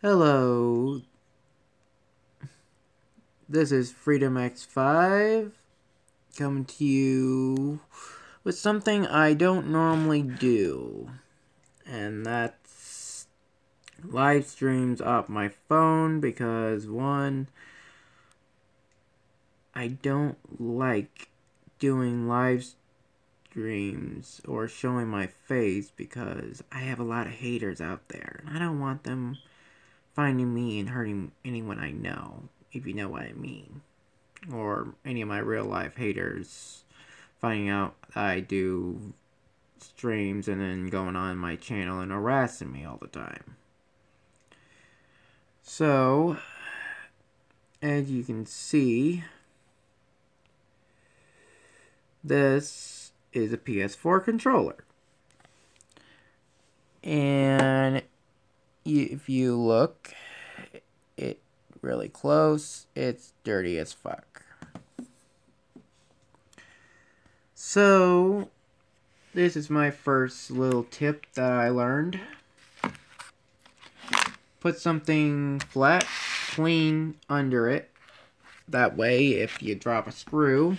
Hello, this is Freedom X5 coming to you with something I don't normally do, and that's live streams off my phone because one, I don't like doing live streams or showing my face because I have a lot of haters out there, and I don't want them finding me and hurting anyone I know, if you know what I mean. Or any of my real life haters finding out I do streams and then going on my channel and harassing me all the time. So, as you can see, this is a PS4 controller. And if you look it really close, it's dirty as fuck. So, this is my first little tip that I learned. Put something flat, clean under it. That way, if you drop a screw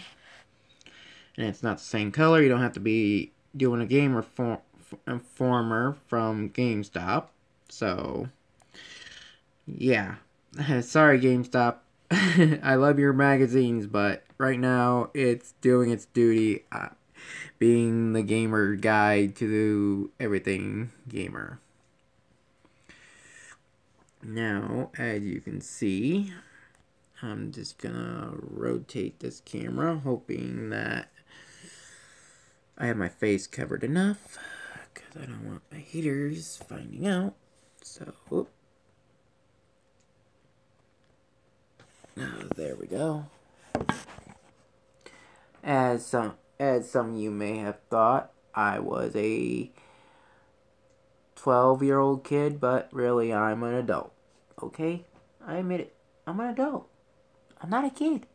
and it's not the same color, you don't have to be doing a Game Informer from GameStop. So, yeah. Sorry, GameStop. I love your magazines, but right now it's doing its duty, being the gamer guide to everything gamer. Now, as you can see, I'm just gonna rotate this camera, hoping that I have my face covered enough, because I don't want my haters finding out. So, there we go. As some of you may have thought, I was a 12-year-old kid, but really I'm an adult. Okay? I admit it. I'm an adult. I'm not a kid.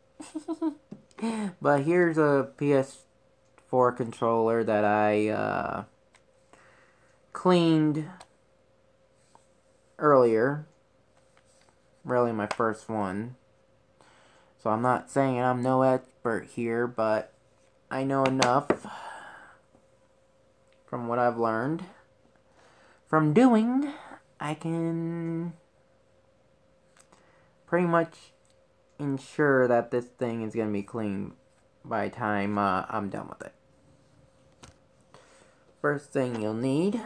But here's a PS4 controller that I cleaned earlier. Really my first one. So I'm not saying I'm no expert here, but I know enough from what I've learned. From doing, I can pretty much ensure that this thing is going to be clean by the time I'm done with it. First thing you'll need,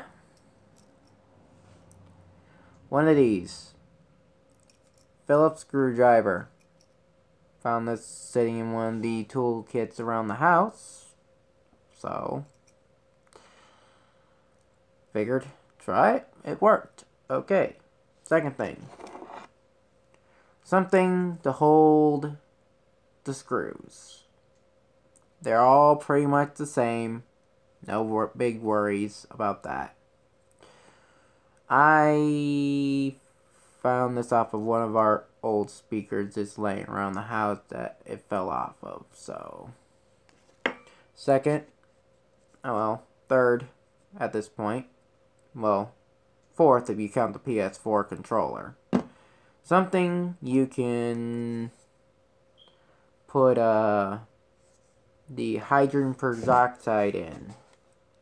one of these. Phillips screwdriver. Found this sitting in one of the tool kits around the house. So, figured, try it. It worked. Okay. Second thing. Something to hold the screws. They're all pretty much the same. No big worries about that. I found this off of one of our old speakers just laying around the house that it fell off of. So, second, third at this point. Well, fourth if you count the PS4 controller. Something you can put the hydrogen peroxide in.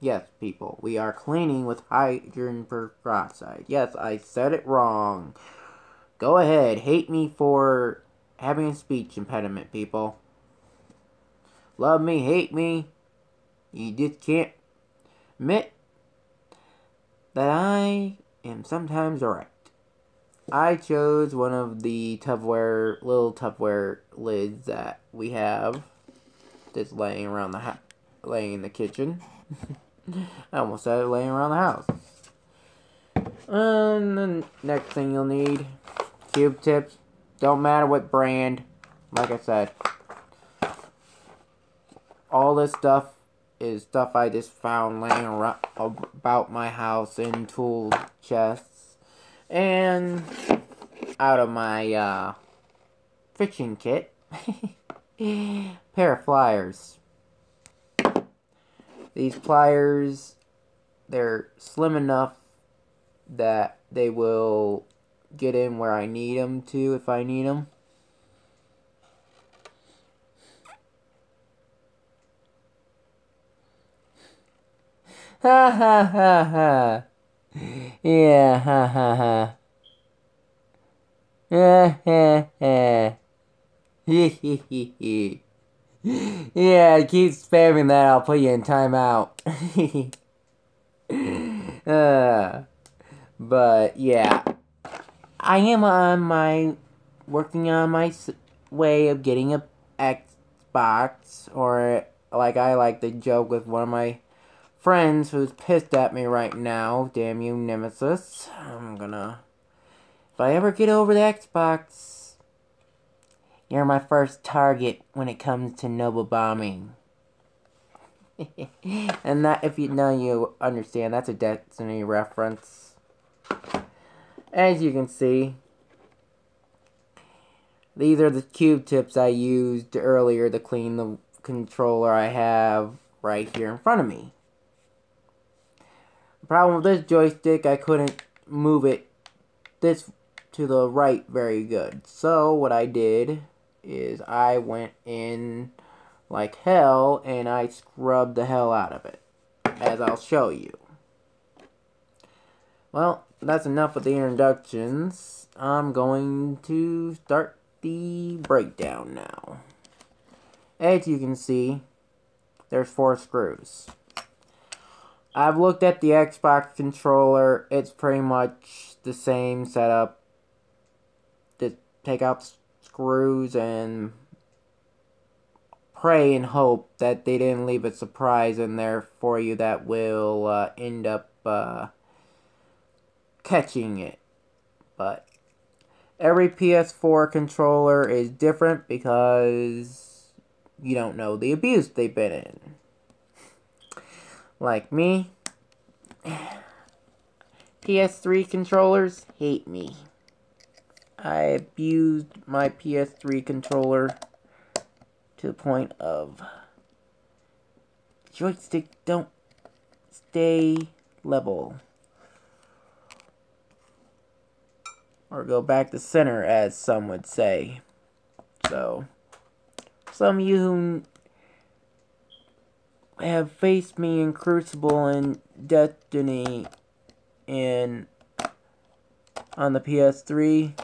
Yes, people, we are cleaning with hydrogen peroxide. Yes, I said it wrong. Go ahead, hate me for having a speech impediment, people. Love me, hate me. You just can't admit that I am sometimes right. I chose one of the little Tupperware lids that we have just laying around laying in the kitchen. I almost said it laying around the house. And the next thing you'll need, cube tips. Don't matter what brand. Like I said, all this stuff is stuff I just found laying around about my house in tool chests and out of my fishing kit. Pair of pliers. These pliers, they're slim enough that they will get in where I need them to if I need them. Ha ha ha ha. Yeah, ha ha ha. Ha ha ha. Yeah, keep spamming that, I'll put you in timeout. But yeah, I am working on my way of getting a Xbox, or like I like to joke with one of my friends who's pissed at me right now. Damn you, Nemesis. If I ever get over the Xbox, you're my first target when it comes to noble bombing. And that, if you know, you understand, that's a Destiny reference. As you can see, these are the Q-tips I used earlier to clean the controller I have right here in front of me. The problem with this joystick, I couldn't move it this to the right very good. So what I did is I went in like hell and I scrubbed the hell out of it, as I'll show you. Well, that's enough of the introductions. I'm going to start the breakdown now. As you can see, there's 4 screws. I've looked at the Xbox controller. It's pretty much the same setup. Just take out the screws and pray and hope that they didn't leave a surprise in there for you that will end up catching it. But every PS4 controller is different because you don't know the abuse they've been in. Like me, PS3 controllers hate me. I abused my PS3 controller to the point of joystick don't stay level. Or go back to center, as some would say. So, some of you who have faced me in Crucible and Destiny on the PS3,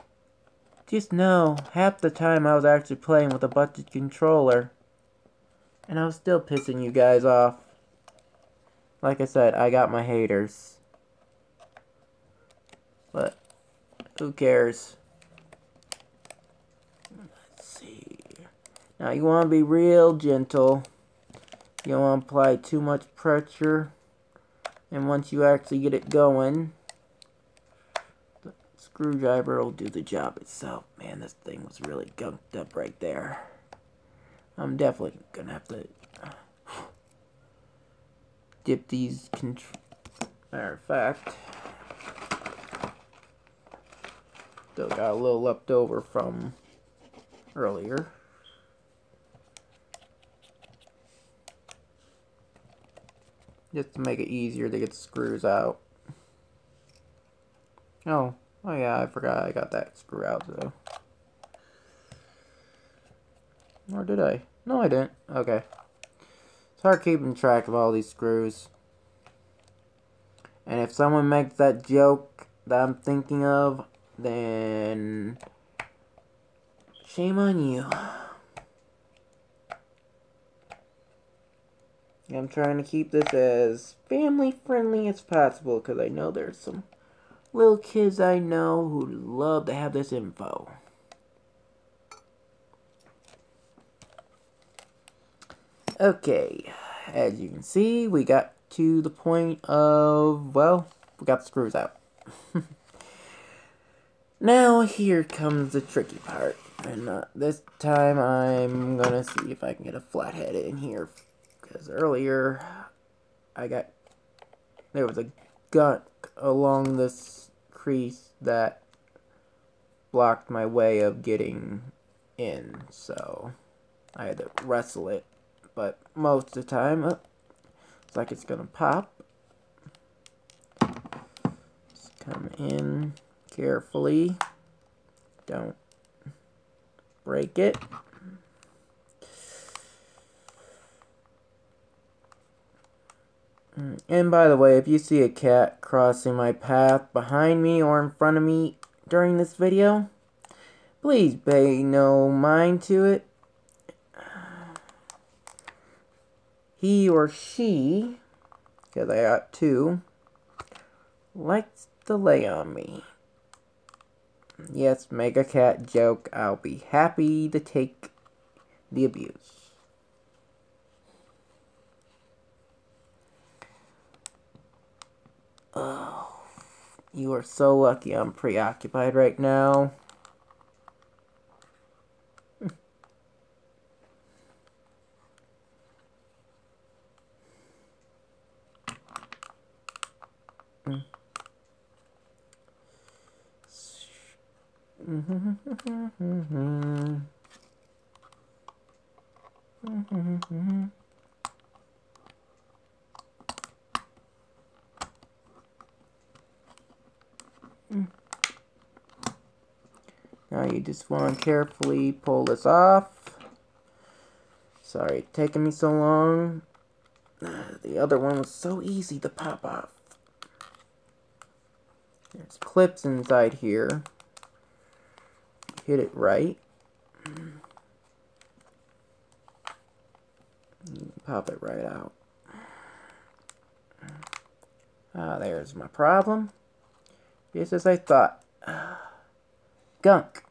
just know, half the time I was actually playing with a button controller, and I was still pissing you guys off. Like I said, I got my haters. But who cares? Let's see. Now you want to be real gentle. You don't want to apply too much pressure. And once you actually get it going, the screwdriver will do the job itself. Man, this thing was really gunked up right there. I'm definitely going to have to dip these matter of fact, still got a little left over from earlier. Just to make it easier to get the screws out. Oh yeah, I forgot I got that screw out though. Or did I? No, I didn't. Okay. It's hard keeping track of all these screws. And if someone makes that joke that I'm thinking of, then shame on you. I'm trying to keep this as family friendly as possible because I know there's some little kids I know who love to have this info. Okay, as you can see, we got to the point of, well, we got the screws out. Now here comes the tricky part, and this time I'm gonna see if I can get a flathead in here. Because earlier, there was a gunk along this crease that blocked my way of getting in, so I had to wrestle it. But most of the time, it's like it's gonna pop. Just come in carefully. Don't break it. And by the way, if you see a cat crossing my path behind me or in front of me during this video, please pay no mind to it. He or she, because I got two, likes to lay on me. Yes, make a cat joke. I'll be happy to take the abuse. Oh, you are so lucky I'm preoccupied right now. Now you just want to carefully pull this off. Sorry, it's taking me so long. The other one was so easy to pop off. There's clips inside here. Hit it right. Pop it right out. There's my problem. Just as I thought. Gunk.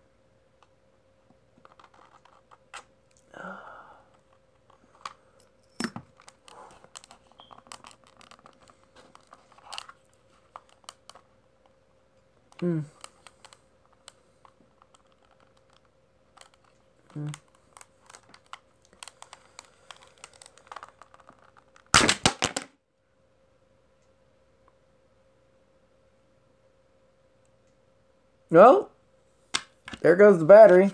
Well, there goes the battery.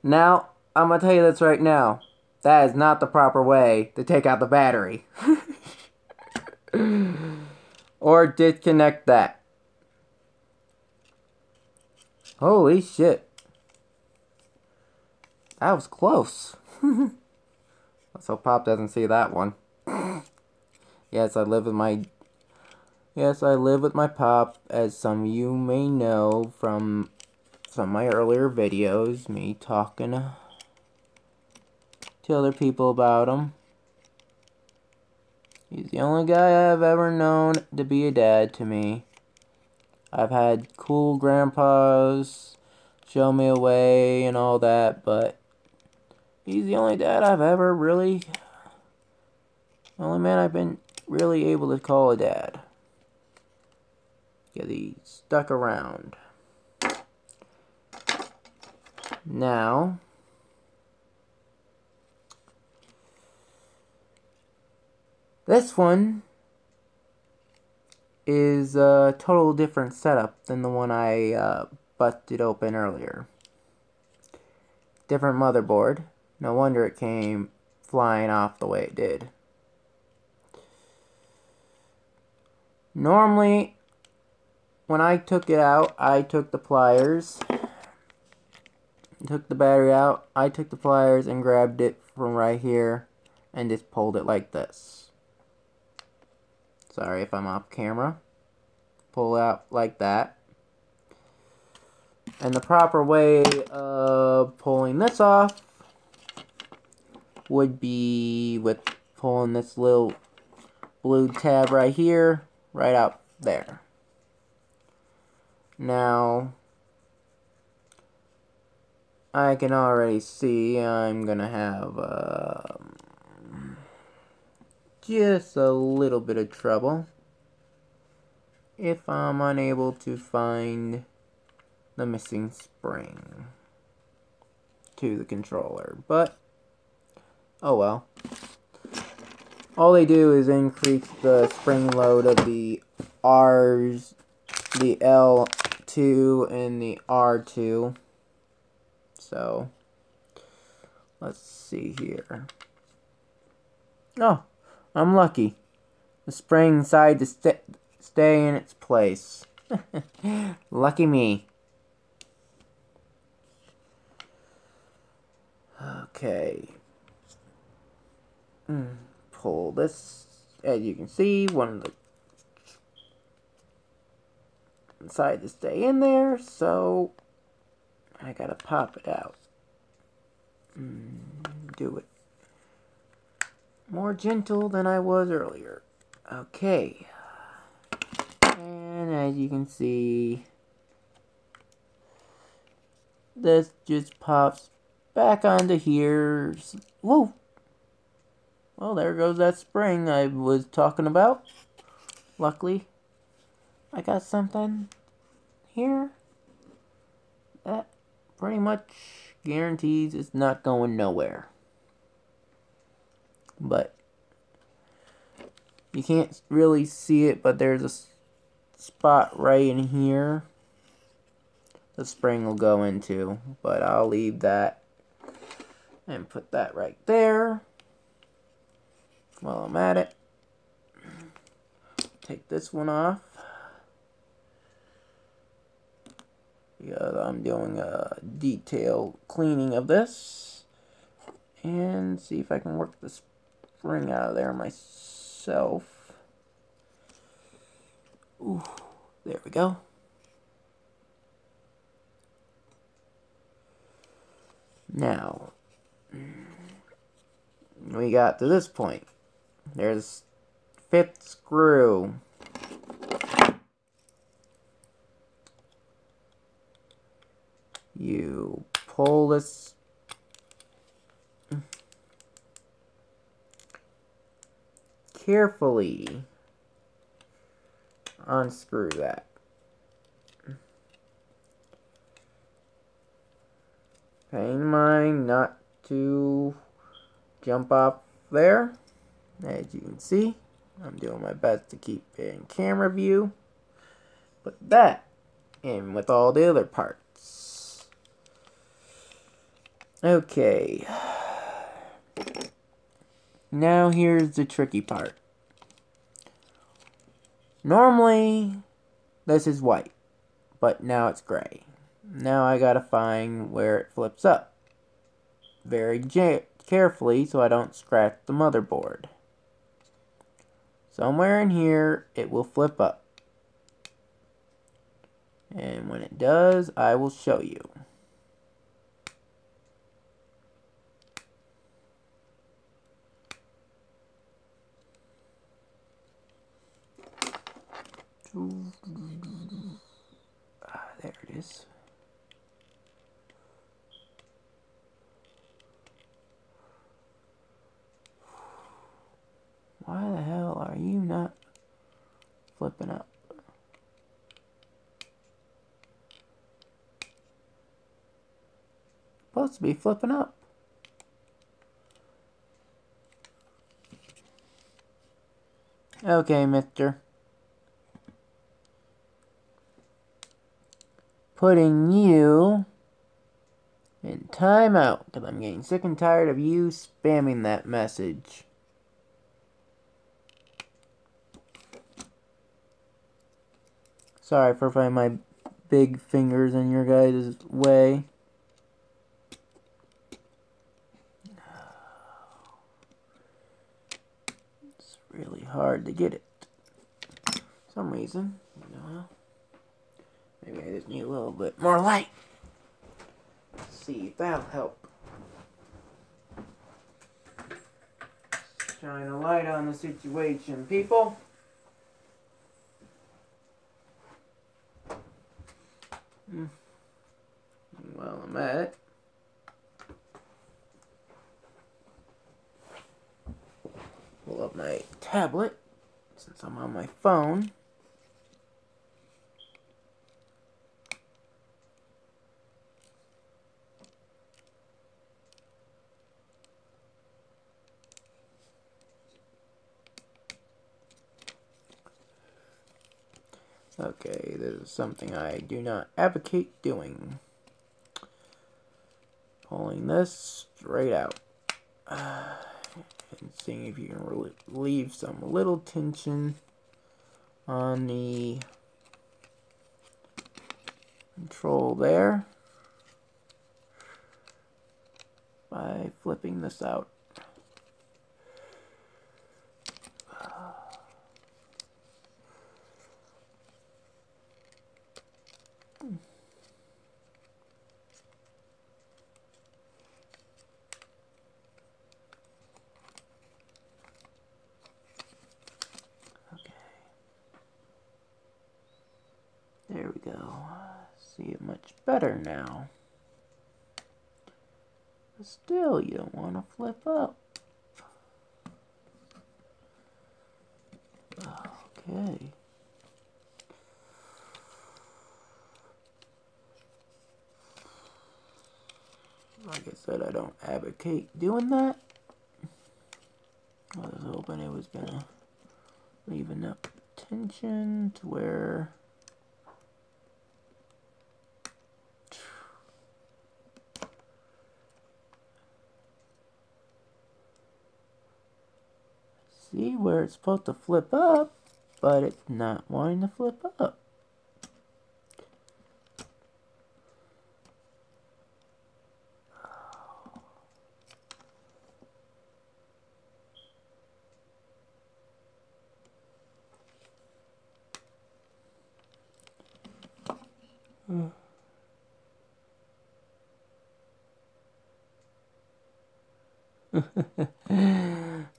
Now, I'm going to tell you this right now. That is not the proper way to take out the battery. Or disconnect that. Holy shit. That was close. Let's hope Pop doesn't see that one. Yes, I live with my Pop, as some of you may know from some of my earlier videos, me talking to other people about him. He's the only guy I've ever known to be a dad to me. I've had cool grandpas show me a way and all that, but he's the only dad I've ever really, only man I've been really able to call a dad. Because he stuck around. Now, this one is a total different setup than the one I busted open earlier. Different motherboard. No wonder it came flying off the way it did. Normally, when I took it out, I took the pliers, took the battery out, I took the pliers and grabbed it from right here and just pulled it like this. Sorry if I'm off camera. Pull out like that. And the proper way of pulling this off would be with pulling this little blue tab right here, right out there. Now, I can already see I'm gonna have just a little bit of trouble if I'm unable to find the missing spring to the controller, but oh well. All they do is increase the spring load of the R's, the L2 and the R2. So let's see here. Oh, I'm lucky. The spring decided to stay in its place. Lucky me. Okay. Pull this. As you can see, one of the inside to stay in there, so I gotta pop it out. Do it more gentle than I was earlier. Okay. And as you can see, this just pops back onto here. Whoa! Well, there goes that spring I was talking about. Luckily, I got something here that pretty much guarantees it's not going nowhere. But you can't really see it, but there's a spot right in here the spring will go into. But I'll leave that and put that right there. While I'm at it, take this one off. Because I'm doing a detailed cleaning of this. And see if I can work the spring out of there myself. Ooh, there we go. Now, we got to this point. There's 5th screw. You pull this carefully. Unscrew that. Pay in mind not to jump off there. As you can see, I'm doing my best to keep it in camera view. Put that in with all the other parts. Okay. Now here's the tricky part. Normally, this is white, but now it's gray. Now I gotta find where it flips up. Very carefully so I don't scratch the motherboard. Somewhere in here, it will flip up. And when it does, I will show you. There it is. Why the hell are you not flipping up? Supposed to be flipping up. Okay, mister. Putting you in timeout because I'm getting sick and tired of you spamming that message. Sorry for putting my big fingers in your guys' way. It's really hard to get it. For some reason, you know. Maybe I just need a little bit more light. Let's see if that'll help. Shine a light on the situation, people. Well, I'm at it. Pull up my tablet since I'm on my phone. Okay, this is something I do not advocate doing. Pulling this straight out. And seeing if you can relieve some little tension on the control there by flipping this out. There we go. See it much better now. But still, you don't want to flip up. Okay. Like I said, I don't advocate doing that. I was hoping it was gonna leave enough tension to where see where it's supposed to flip up, but it's not wanting to flip up.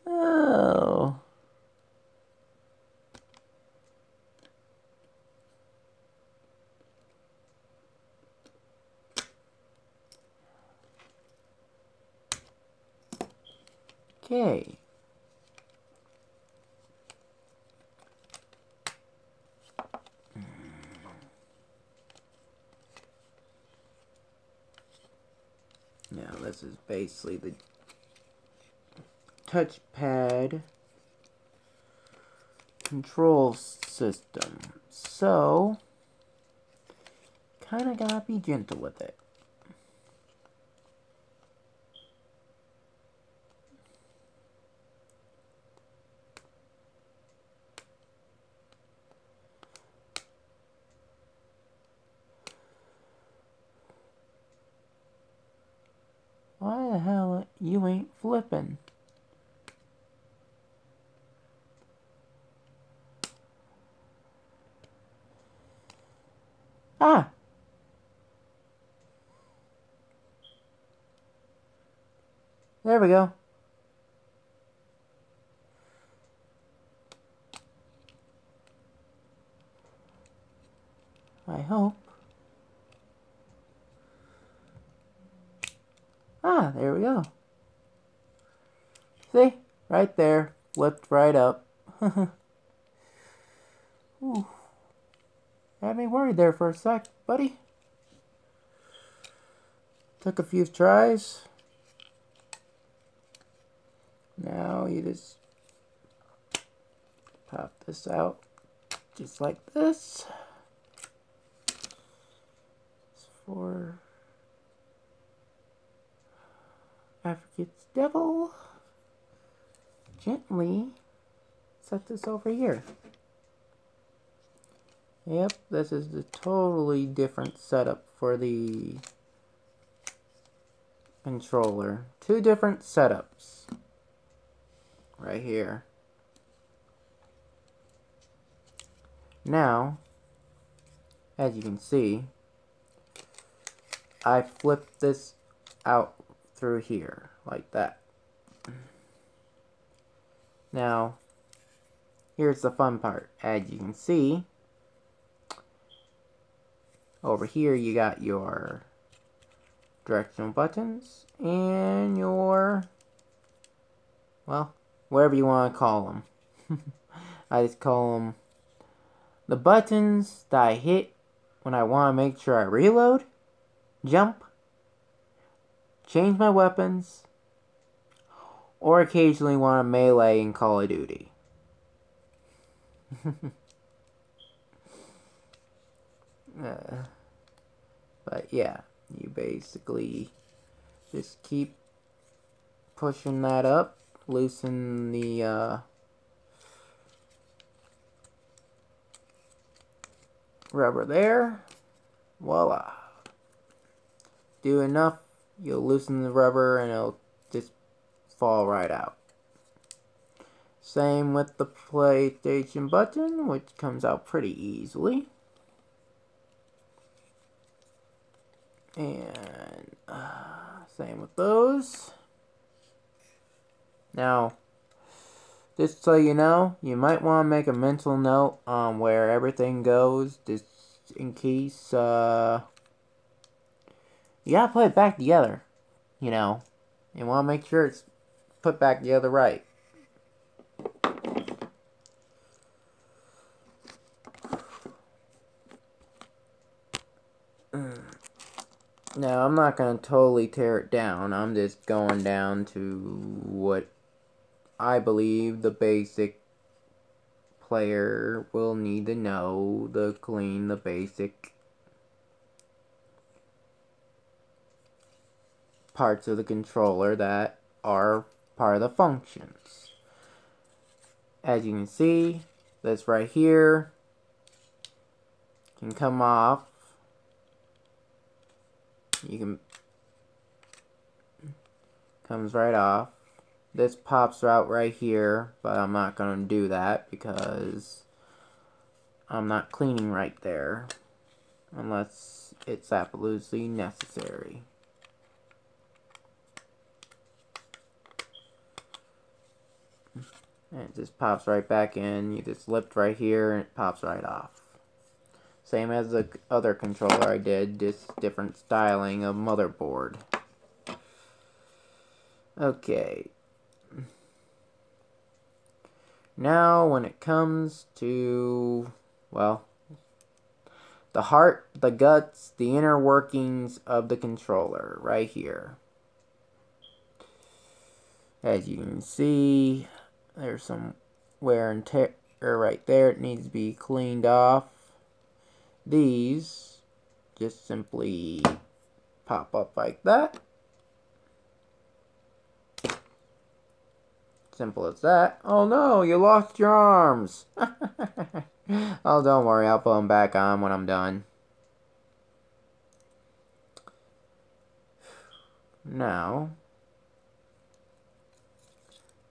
Oh. Okay. Now this is basically the touchpad control system. So, kind of gotta be gentle with it. Why the hell you ain't flipping? Ah! There we go. I hope. Ah, there we go. See? Right there. Flipped right up. Ooh. Had me worried there for a sec, buddy. Took a few tries. Now you just pop this out just like this. It's for Africa's devil. Gently set this over here. Yep, this is the totally different setup for the controller. Two different setups right here. Now, as you can see, I flipped this out through here like that. Now, here's the fun part. As you can see, over here you got your directional buttons and your, well, whatever you want to call them. I just call them the buttons that I hit when I want to make sure I reload, jump, change my weapons, or occasionally want to melee in Call of Duty. But yeah, you basically just keep pushing that up, loosen the rubber there. Voila. Do enough, you'll loosen the rubber and it'll just fall right out. Same with the PlayStation button, which comes out pretty easily. And same with those. Now, just so you know, you might want to make a mental note on where everything goes, just in case, you gotta put it back together, you know. You want to make sure it's put back together right. Now, I'm not going to totally tear it down. I'm just going down to what I believe the basic player will need to know to clean the basic parts of the controller that are part of the functions. As you can see, this right here can come off. You can comes right off. This pops out right here, but I'm not going to do that because I'm not cleaning right there unless it's absolutely necessary. And it just pops right back in. You just lift right here and it pops right off. Same as the other controller I did, just different styling of motherboard. Okay. Now when it comes to, well, the heart, the guts, the inner workings of the controller, right here. As you can see, there's some wear and tear right there. It needs to be cleaned off. These just simply pop up like that. Simple as that. Oh no, you lost your arms. Oh, don't worry, I'll put them back on when I'm done. Now,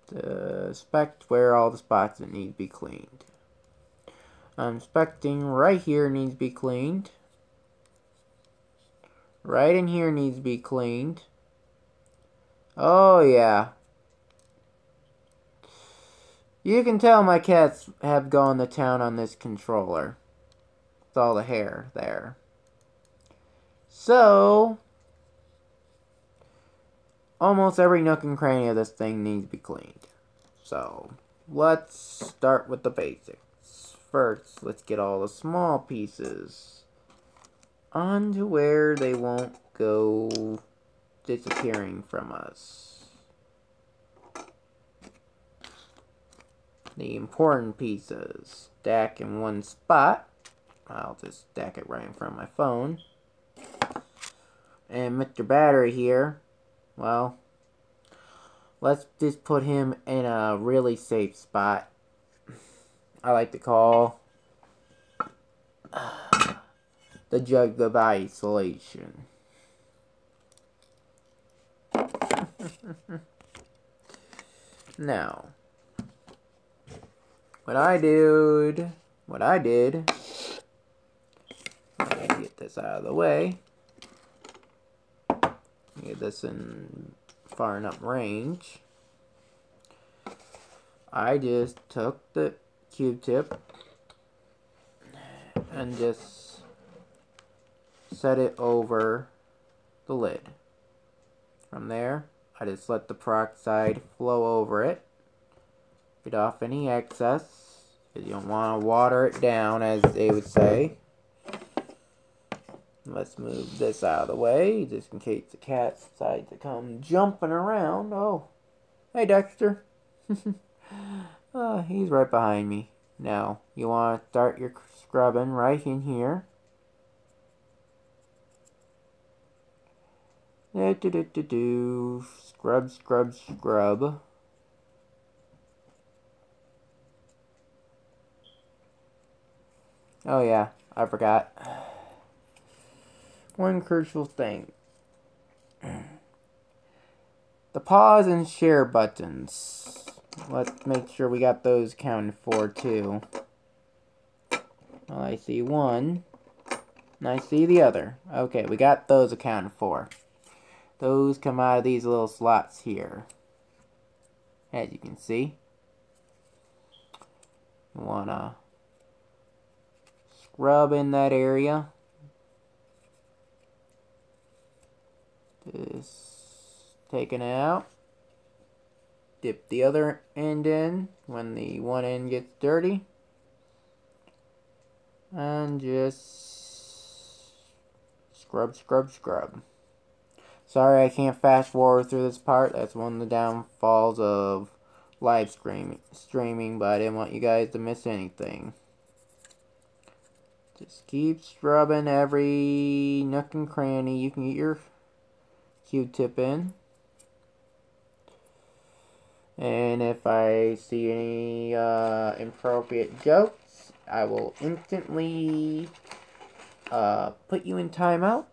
to inspect where all the spots that need to be cleaned. I'm inspecting right here needs to be cleaned. Right in here needs to be cleaned. Oh yeah. You can tell my cats have gone to town on this controller. With all the hair there. So, almost every nook and cranny of this thing needs to be cleaned. So, let's start with the basics. First, let's get all the small pieces onto where they won't go disappearing from us. The important pieces stack in one spot. I'll just stack it right in front of my phone. And Mr. Battery here, well, let's just put him in a really safe spot. I like to call the jug of isolation. Now, what I did, let me get this out of the way. Get this in far enough range. I just took the Q-tip and just set it over the lid. From there, I just let the peroxide flow over it. Get off any excess, because you don't want to water it down, as they would say. Let's move this out of the way, just in case the cat decides to come jumping around. Oh, hey Dexter. He's right behind me. Now, you want to start your scrubbing right in here. Scrub, scrub, scrub. Oh yeah, I forgot. One crucial thing. The pause and share buttons. Let's make sure we got those counted for too. Well, I see one. And I see the other. Okay, we got those accounted for. Those come out of these little slots here. As you can see. You wanna scrub in that area. Just taking it out. Dip the other end in when the one end gets dirty. And just scrub, scrub, scrub. Sorry I can't fast forward through this part. That's one of the downfalls of live streaming, but I didn't want you guys to miss anything. Just keep scrubbing every nook and cranny you can get your Q-tip in. And if I see any inappropriate jokes, I will instantly put you in timeout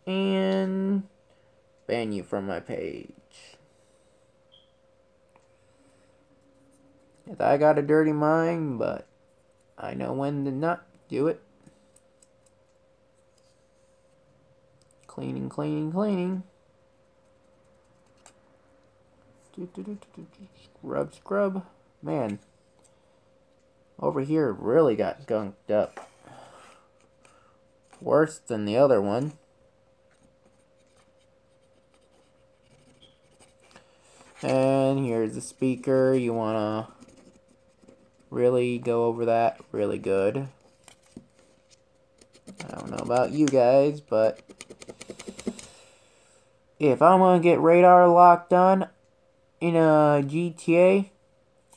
and ban you from my page. Yes, I got a dirty mind, but I know when to not do it. Cleaning, cleaning, cleaning. Scrub, scrub. Man, over here really got gunked up. Worse than the other one. And here's the speaker. You wanna really go over that really good. I don't know about you guys, but if I'm gonna get radar locked on in a GTA,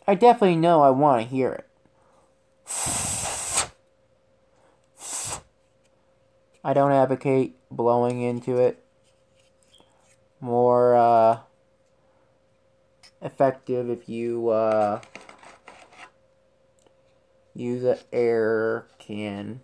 I definitely know I want to hear it. I don't advocate blowing into it. More effective if you use an air can.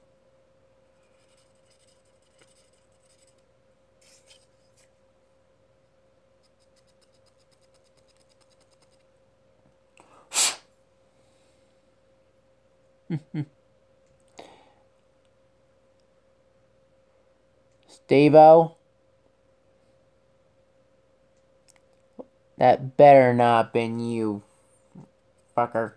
Steve-O, that better not been you, fucker.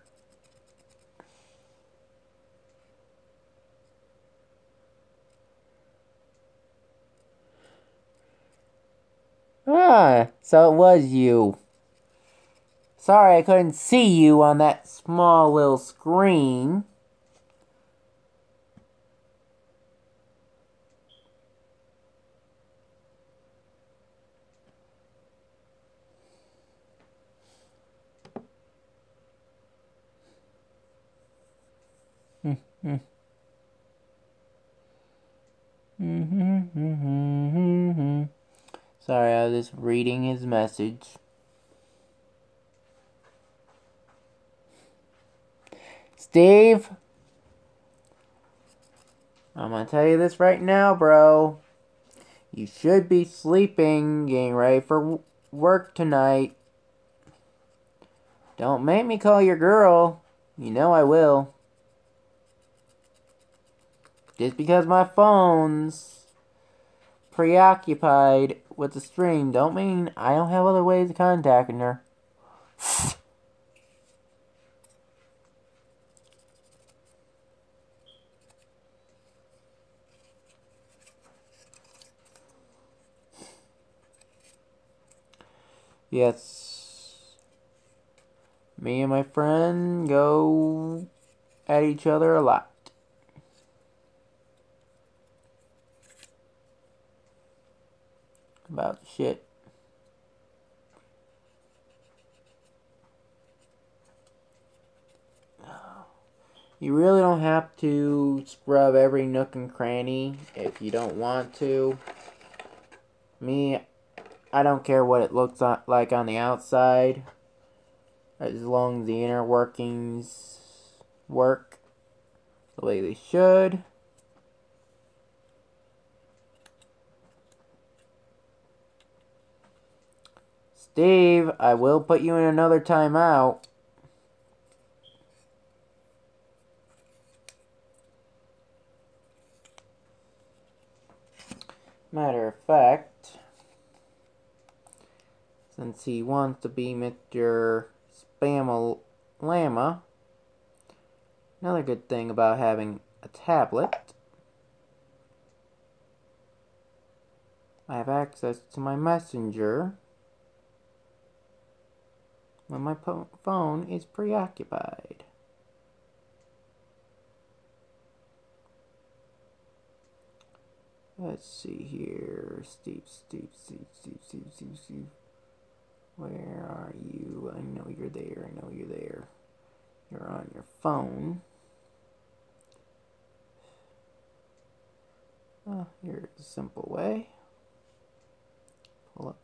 Ah, so it was you. Sorry I couldn't see you on that small little screen. Sorry, I was just reading his message. Steve, I'm gonna tell you this right now, bro. You should be sleeping, getting ready for work tonight. Don't make me call your girl. You know I will. Just because my phone's preoccupied with the stream don't mean I don't have other ways of contacting her. Yes. Me and my friend go at each other a lot. About shit. You really don't have to scrub every nook and cranny if you don't want to. Me, I don't care what it looks like on the outside, as long as the inner workings work the way they should. Steve, I will put you in another timeout. Matter of fact, since he wants to be Mr. Spam-a-Llama, another good thing about having a tablet, I have access to my messenger when my phone is preoccupied. Let's see here. Steve. Where are you? I know you're there. You're on your phone. Oh, here's a simple way. Pull up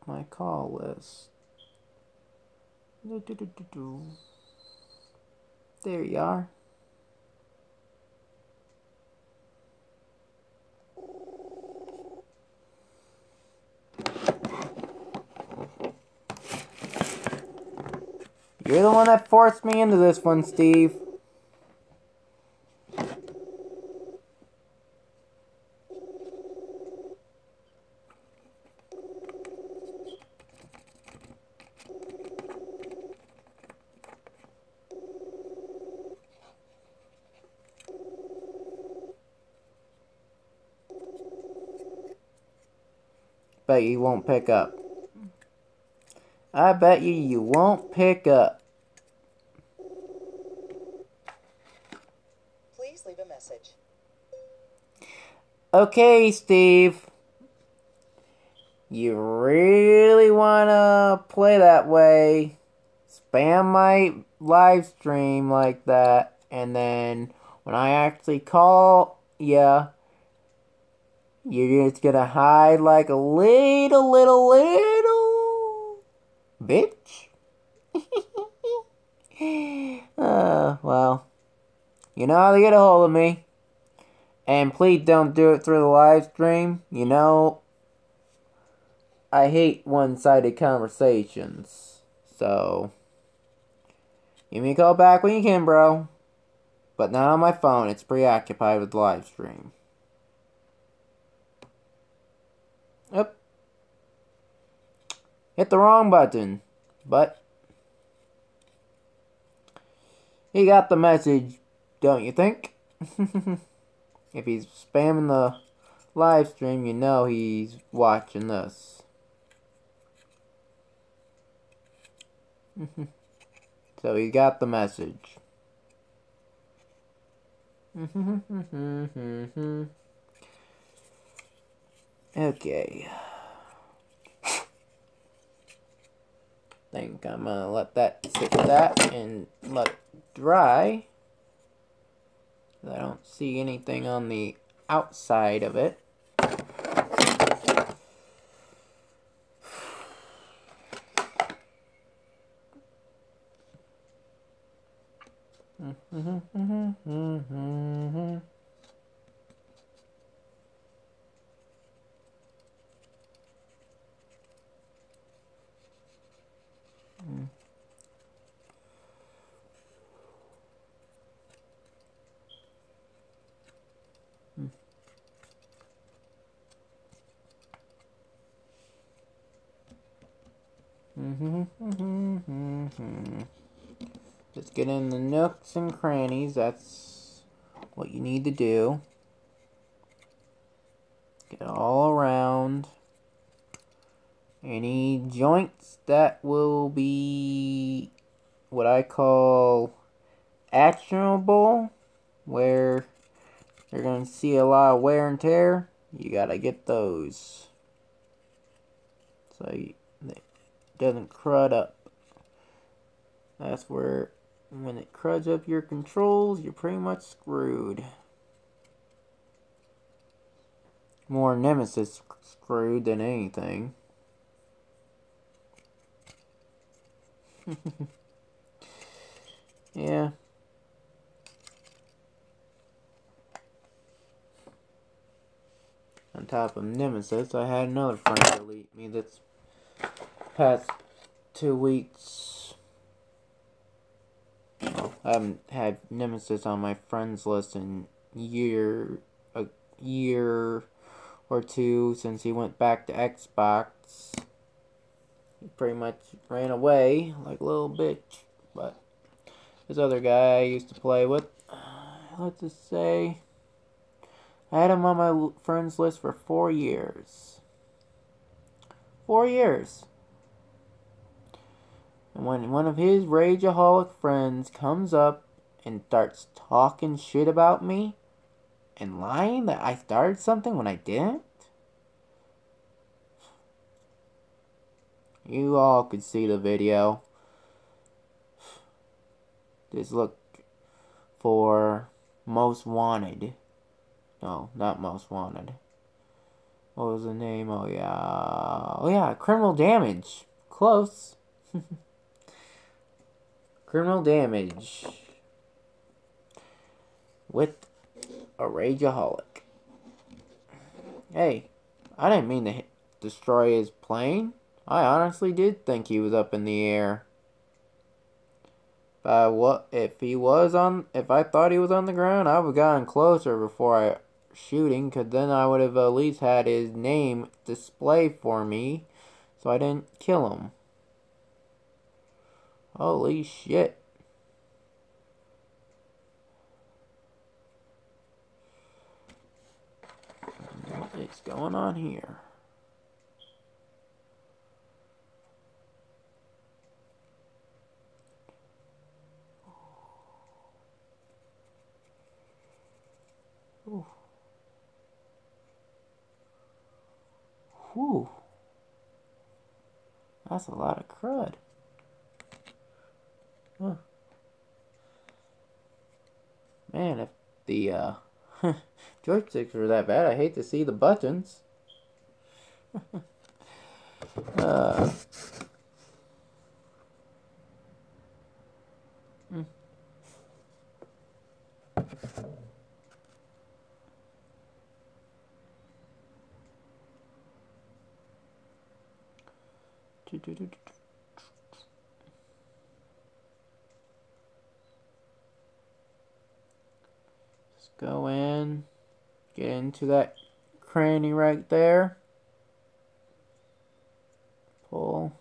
my call list. There you are. You're the one that forced me into this one, Steve. Bet you won't pick up. I bet you won't pick up. Please leave a message. Okay, Steve. You really wanna play that way? Spam my live stream like that, and then when I actually call ya, you're just gonna hide like a little bitch? Well, you know how to get a hold of me. And please don't do it through the live stream. You know, I hate one-sided conversations. So, give me a call back when you can, bro. But not on my phone. It's preoccupied with the live stream. Yep. Hit the wrong button. But he got the message, don't you think? If he's spamming the live stream, you know he's watching this. So he got the message. Okay. Think I'm gonna let that sit that and let it dry. I don't see anything on the outside of it. Just get in the nooks and crannies. That's what you need to do. Get all around any joints that will be what I call actionable, where you're going to see a lot of wear and tear. You gotta get those so it doesn't crud up. That's where, when it cruds up your controls, you're pretty much screwed. More Nemesis screwed than anything. Yeah. On top of Nemesis, I had another friend delete me that's past 2 weeks, well, I haven't had Nemesis on my friends list in a year or two since he went back to Xbox. He pretty much ran away like a little bitch. But this other guy I used to play with, let's just say, I had him on my friends list for 4 years. 4 years. And when one of his rageaholic friends comes up and starts talking shit about me and lying that I started something when I didn't, you all could see the video. Just look for Most Wanted. No, not Most Wanted. What was the name? Oh yeah, Criminal Damage. Close. Criminal Damage. With a rageaholic. Hey, I didn't mean to destroy his plane. I honestly did think he was up in the air. But if I thought he was on the ground, I would have gotten closer before I shooting, cause then I would have at least had his name display for me, so I didn't kill him. Holy shit. What is going on here? Ooh. Whew. That's a lot of crud. Huh. Man, if the joysticks were that bad, I hate to see the buttons. uh. Mm. Just go in, get into that cranny right there, pull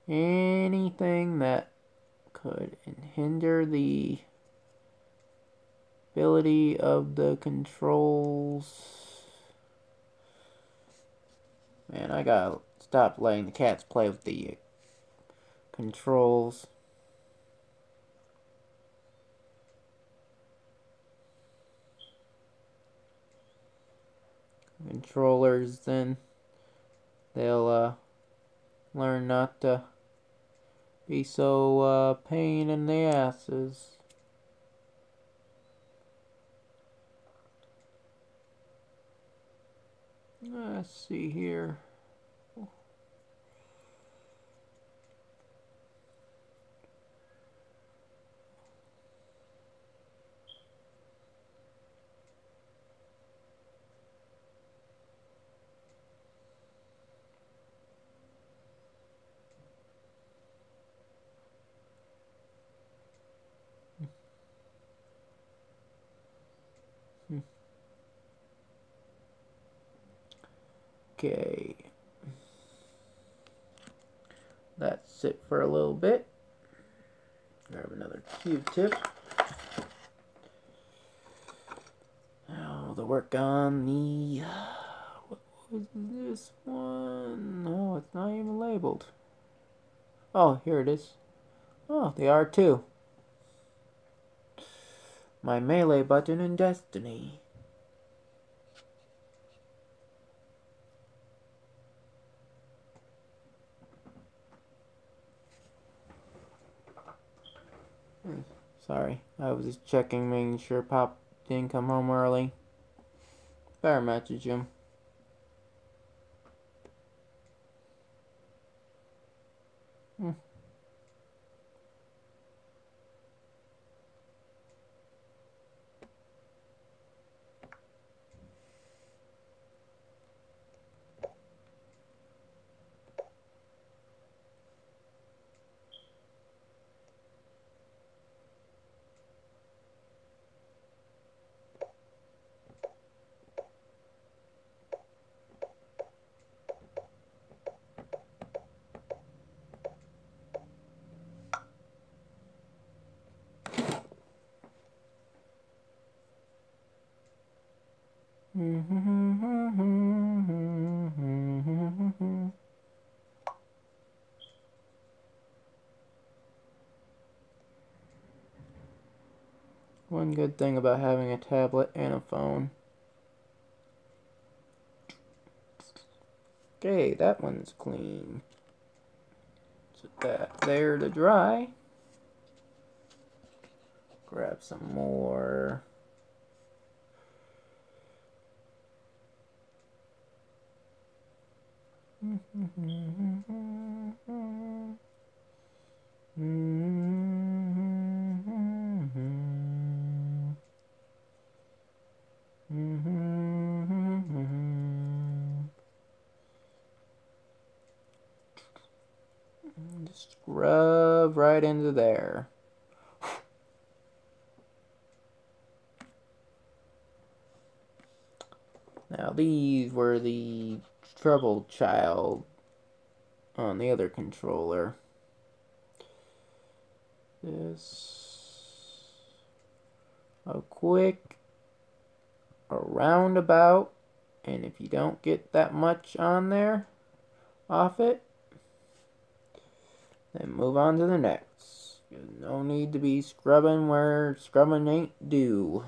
anything that could hinder the ability of the controls. Man, I gotta stop letting the cats play with the controls. Controllers, then they'll learn not to be so pain in the asses. Let's see here. Okay. That's it for a little bit. Grab another Q-tip. Now the work on the... What was this one? No, it's not even labeled. Oh, here it is. Oh, the R2. My melee button in Destiny. Sorry, I was just checking, making sure Pop didn't come home early. Better message him. One good thing about having a tablet and a phone. Okay, that one's clean. Put that there to dry. Grab some more. Just scrub right into there. Now these were the trouble child on the other controller. This a quick a roundabout, and if you don't get that much on there off it, then move on to the next. There's no need to be scrubbing where scrubbing ain't due.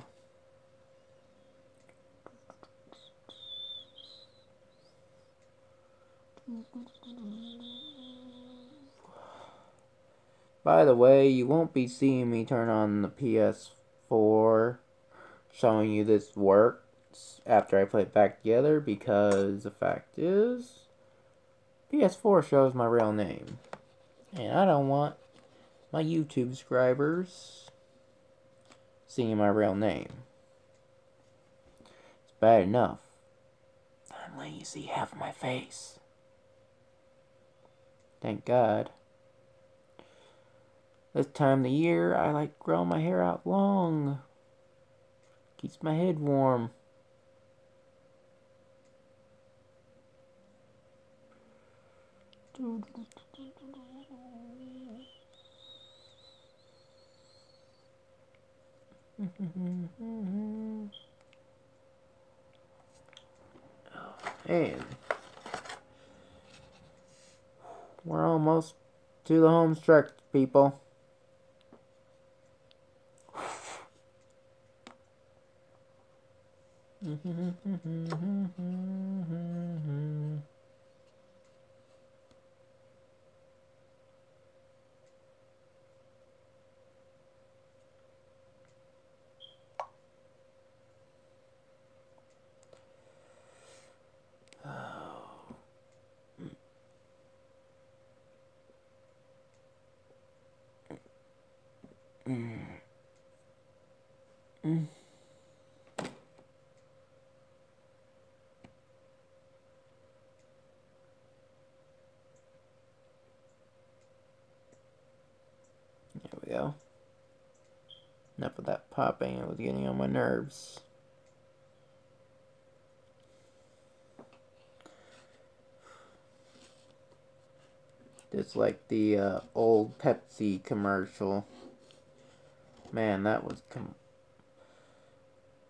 By the way, you won't be seeing me turn on the PS4 showing you this works after I put it back together, because the fact is PS4 shows my real name, and I don't want my YouTube subscribers seeing my real name. It's bad enough I'm letting you see half of my face. Thank God. This time of the year, I like growing my hair out long. Keeps my head warm. And we're almost to the home stretch, people. There we go. Enough of that popping, it was getting on my nerves. Just like the old Pepsi commercial. Man, that was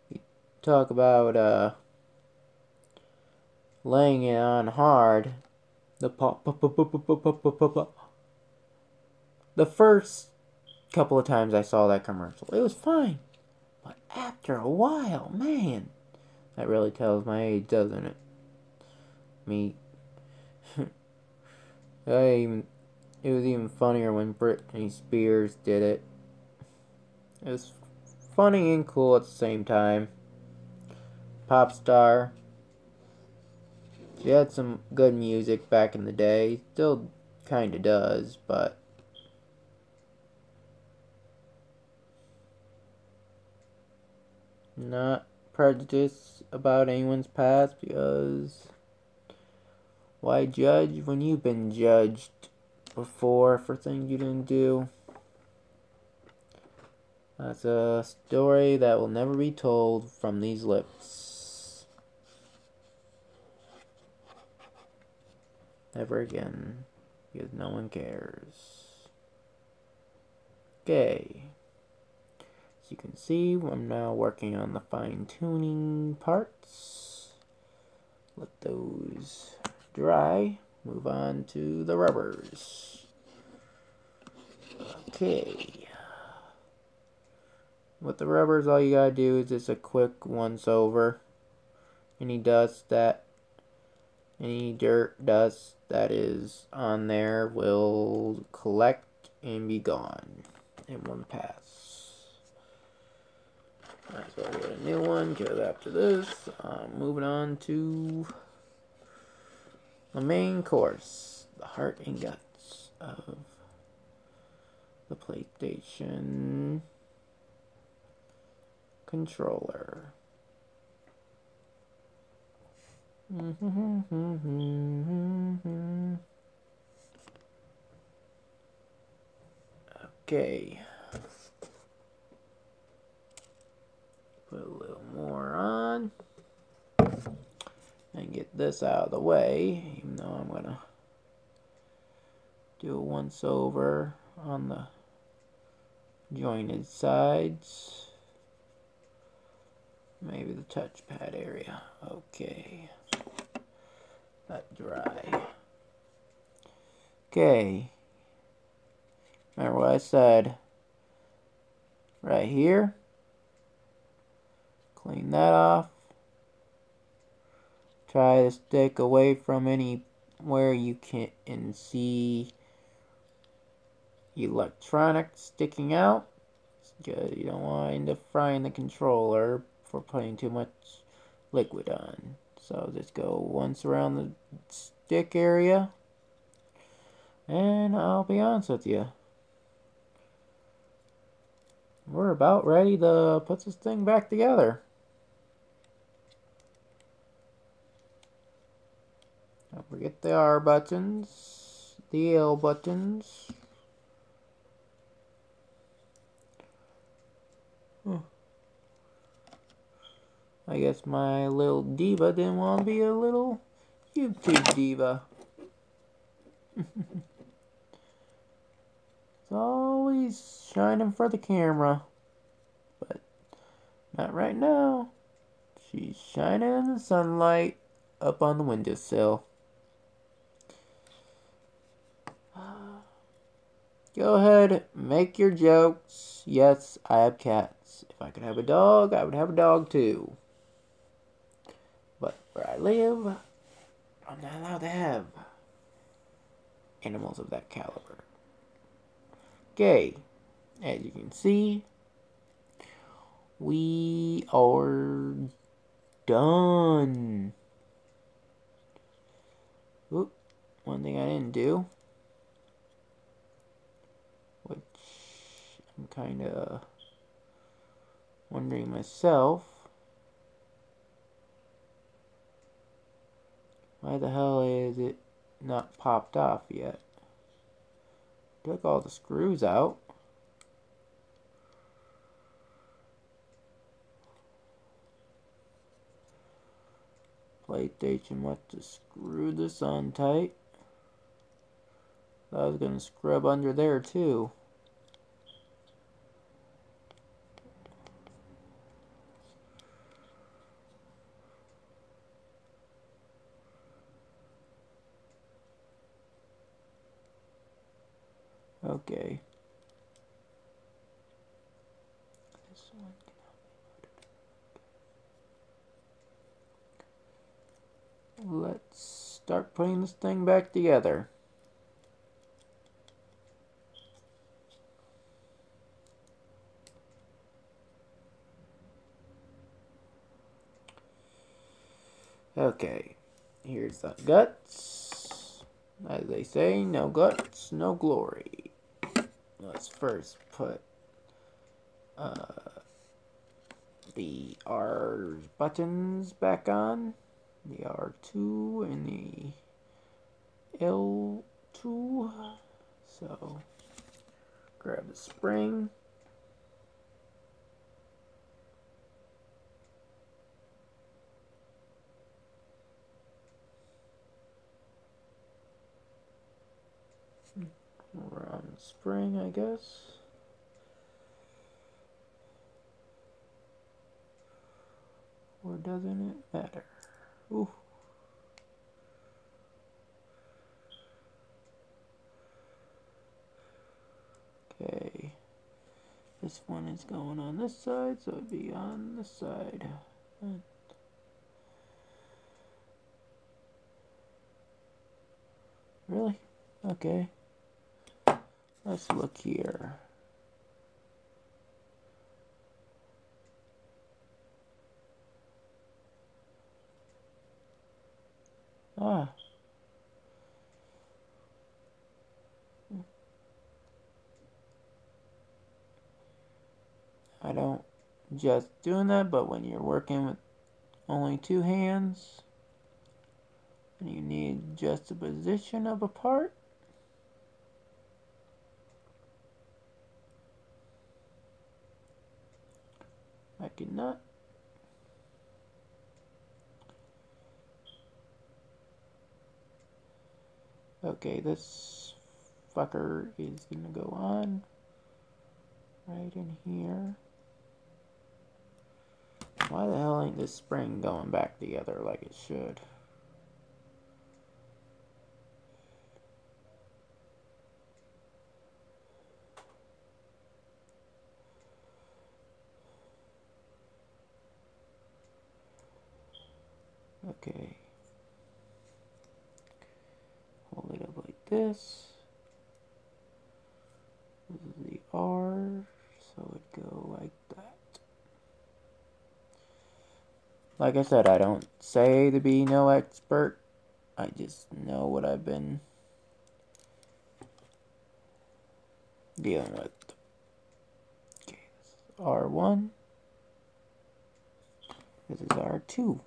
you talk about laying it on hard. The the first couple of times I saw that commercial, it was fine. But after a while, man, that really tells my age, doesn't it? Me. It was even funnier when Britney Spears did it. It was funny and cool at the same time. Pop star. She had some good music back in the day. Still kinda does, but not prejudiced about anyone's past, because why judge when you've been judged before for things you didn't do? That's a story that will never be told from these lips. Ever again. Because no one cares. Okay. As you can see, I'm now working on the fine-tuning parts. Let those dry. Move on to the rubbers. Okay. With the rubbers, all you gotta do is just a quick once over. Any dirt, dust that is on there will collect and be gone in one pass. Might as well get a new one, because after this, I'm moving on to the main course, the heart and guts of the PlayStation controller. Okay. Put a little more on. And get this out of the way, even though I'm gonna do a once over on the jointed sides. Maybe the touchpad area. Okay. Let dry. Okay. Remember what I said? Right here. Clean that off. Try to stick away from anywhere you can see electronics sticking out. It's good. You don't want to end up frying the controller for putting too much liquid on. So just go once around the stick area, and I'll be honest with you, we're about ready to put this thing back together. Don't forget the R buttons, the L buttons. I guess my little diva didn't want to be a little YouTube diva. It's always shining for the camera, but not right now. She's shining in the sunlight up on the windowsill. Go ahead, make your jokes. Yes, I have cats. If I could have a dog, I would have a dog too. But where I live, I'm not allowed to have animals of that caliber. Okay, as you can see, we are done. Oop, one thing I didn't do, which I'm kind of wondering myself. Why the hell is it not popped off yet? Took all the screws out. PlayStation must have screwed this on tight. I was gonna scrub under there too. Okay. This one cannot be mounted. Let's start putting this thing back together. Okay, here's the guts. As they say, no guts, no glory. Let's first put the R buttons back on. The R2 and the L2. So, grab the spring. We're on the spring, I guess. or doesn't it matter? Ooh. Okay. This one is going on this side, so it'd be on this side. Really? Okay. Let's look here. Ah. I don't just doing that, but when you're working with only two hands and you need just the position of a part, I cannot. Okay, this fucker is gonna go on right in here. Why the hell ain't this spring going back together like it should? Okay. Hold it up like this. This is the R, so it go like that. Like I said, I don't say to be no expert. I just know what I've been dealing with. Okay, this is R1. This is R2.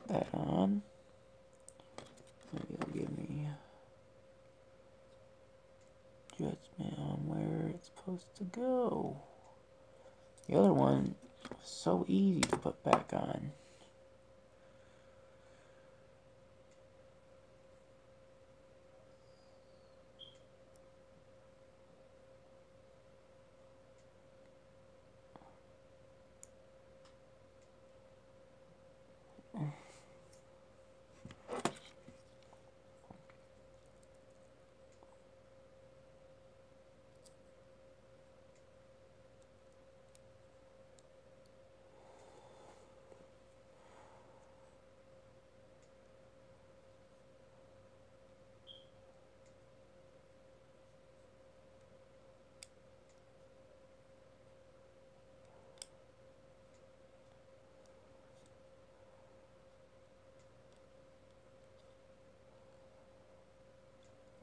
That on. Maybe it'll give me judgment on where it's supposed to go. The other one was so easy to put back on.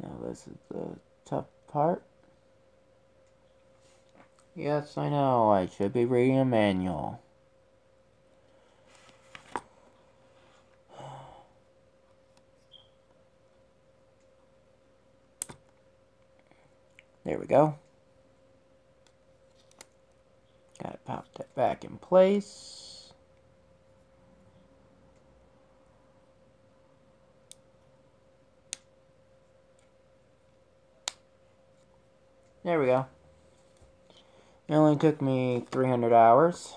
Now this is the tough part. Yes, I know, I should be reading a manual. There we go. Gotta pop that back in place. There we go. It only took me 300 hours.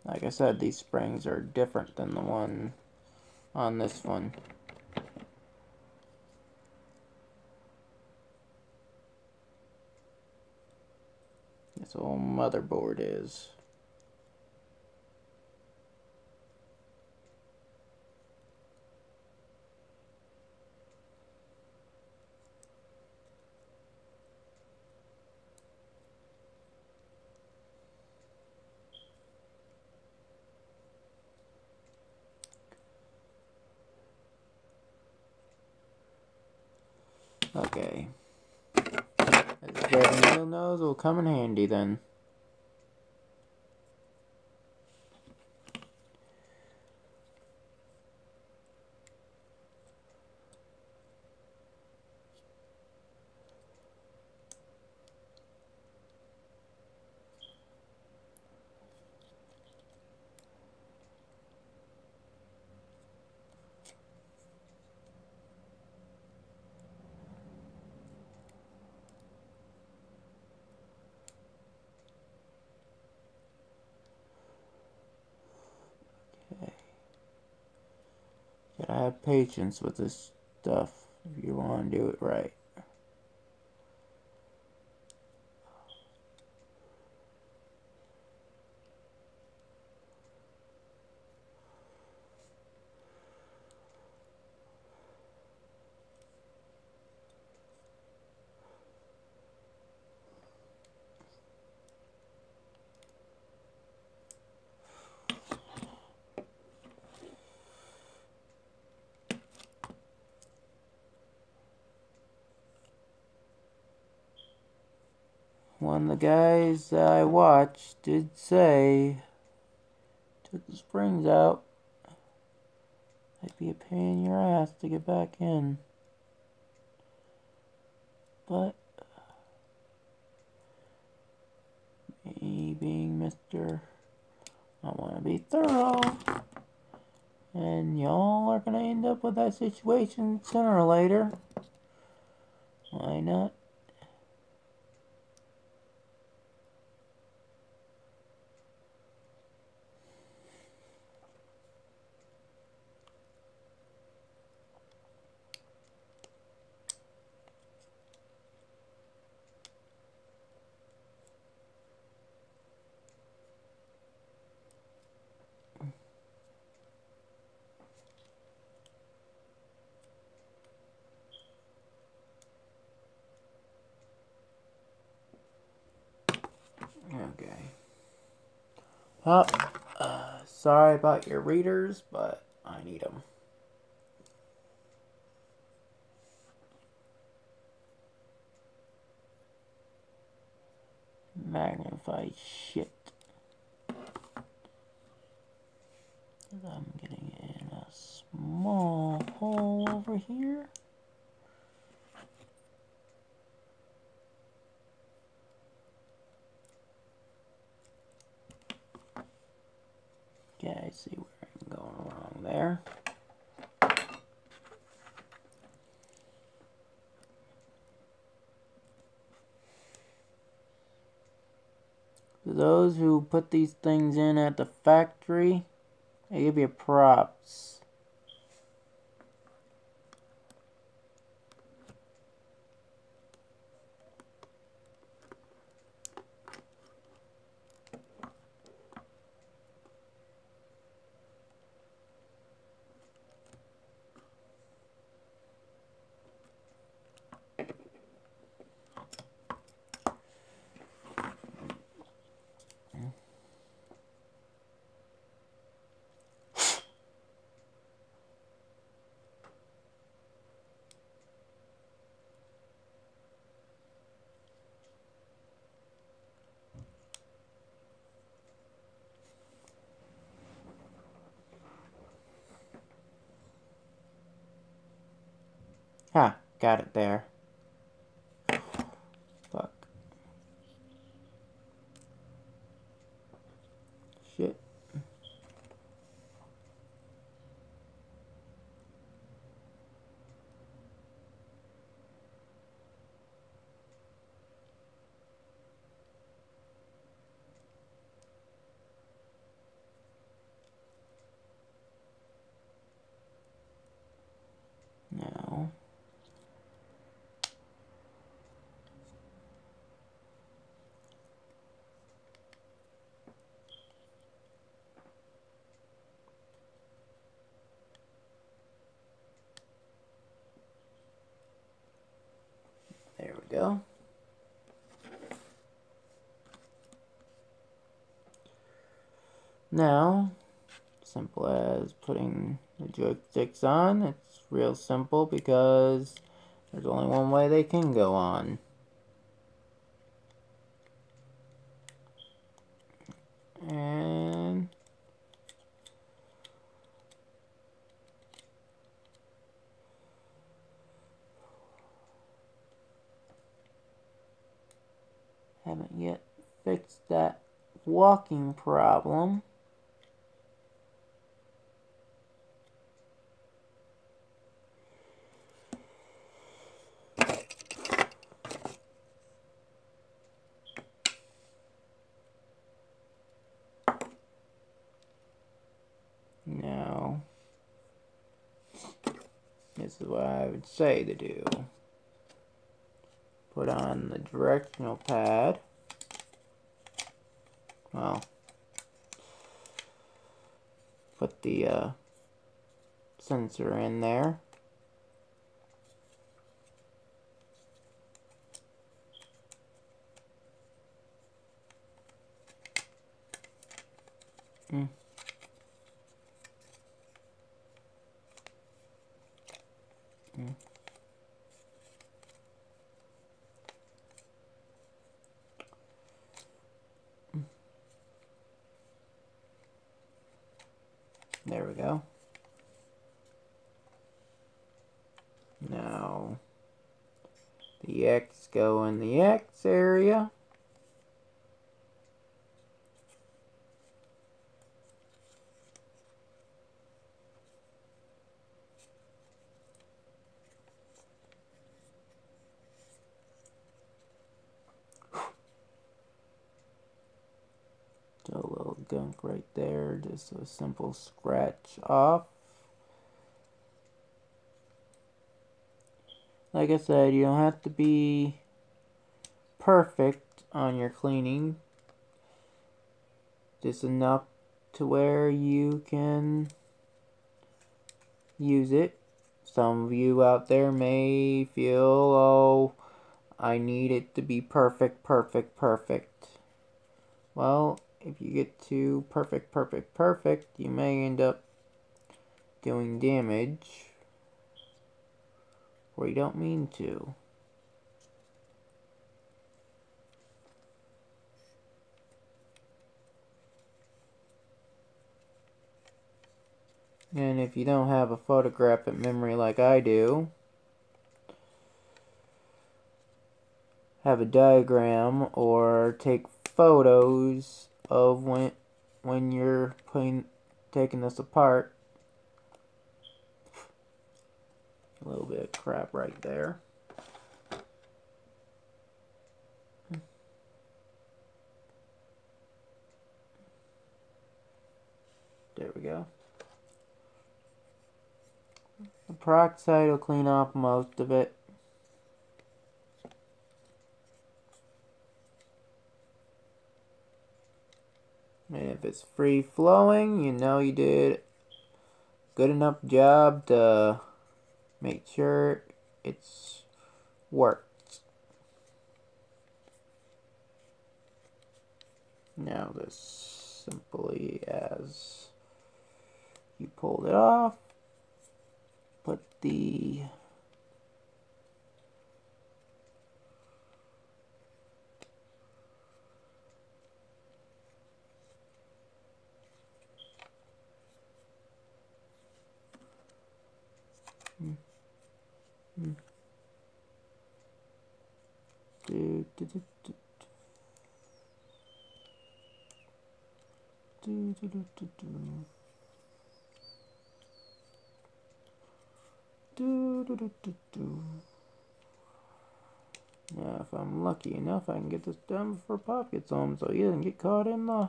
Like I said, these springs are different than the one on this one. This old motherboard is. Okay. This red needle nose will come in handy then. have patience with this stuff if you want to do it right. One of the guys that I watched did say, took the springs out, it'd be a pain in your ass to get back in. But me being Mr. I want to be thorough, and y'all are going to end up with that situation sooner or later. Why not? Okay. Oh, sorry about your readers, but I need them. Magnified shit. I'm getting in a small hole over here. Okay, I see where I'm going wrong there. For those who put these things in at the factory, they give you props. Ha, got it there. Fuck. Shit. Now. There we go. Now, simple as putting the joysticks on. It's real simple because there's only one way they can go on. And haven't yet fixed that walking problem. Now, this is what I would say to do. Put on the directional pad. Well, put the sensor in there. Mm. Mm. There we go. Now the X go in the X area. A little gunk right there, just a simple scratch off. Like I said, you don't have to be perfect on your cleaning, just enough to where you can use it. Some of you out there may feel, oh, I need it to be perfect, perfect, perfect. Well, if you get too perfect, perfect, perfect, you may end up doing damage where you don't mean to. And if you don't have a photographic memory like I do, have a diagram or take photos of when you're taking this apart. A little bit of crap right there. There we go. The peroxide will clean off most of it. And if it's free flowing, you know you did a good enough job to make sure it's worked. Now this simply as you pulled it off, put the Now, if I'm lucky enough, I can get this done before Pop gets home so he doesn't get caught in the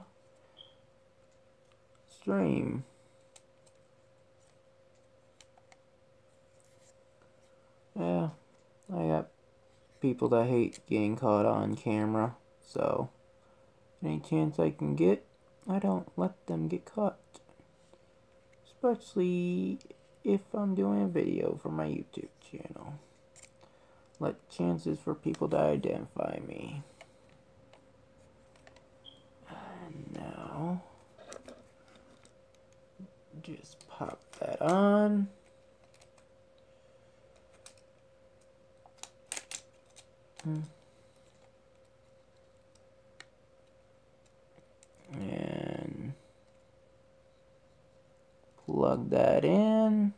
stream. Yeah, I got people that hate getting caught on camera, so any chance I can get, I don't let them get caught. Especially if I'm doing a video for my YouTube channel. Let chances for people to identify me. And now, just pop that on. And plug that in.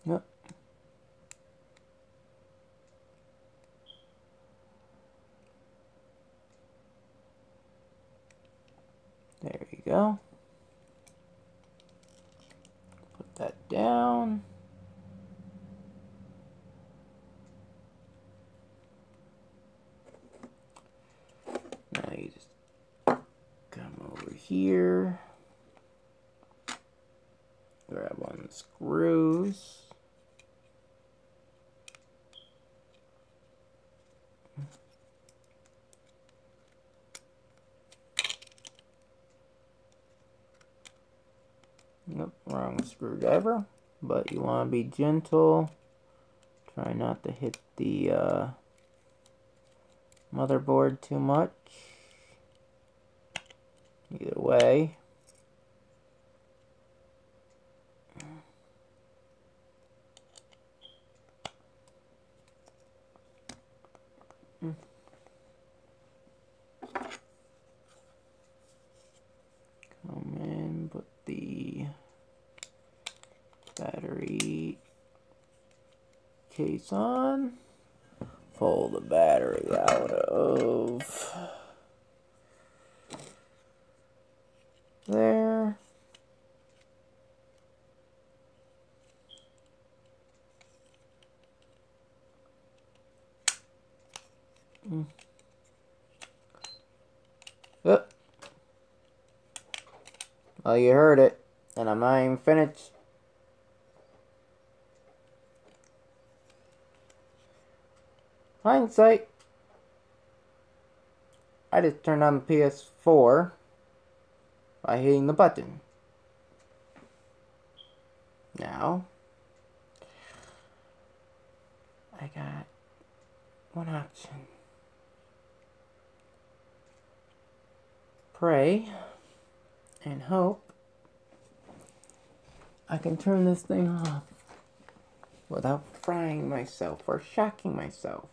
Yep. There you go. Put that down. Now you just come over here. Grab one of the screws. Nope, wrong screwdriver. But you want to be gentle. Try not to hit the motherboard too much. Either way. Come in, put the battery case on. Pull the battery out of there. Oh. Well, you heard it, and I'm not even finished. Hindsight. I just turned on the PS4 by hitting the button. Now, I got one option. Pray and hope I can turn this thing off without frying myself or shocking myself.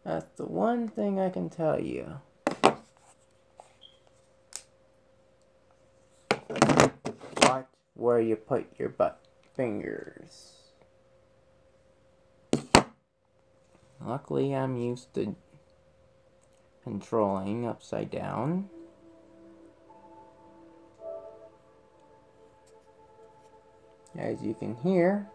That's the one thing I can tell you. Watch where you put your fingers. Luckily, I'm used to controlling upside down. As you can hear,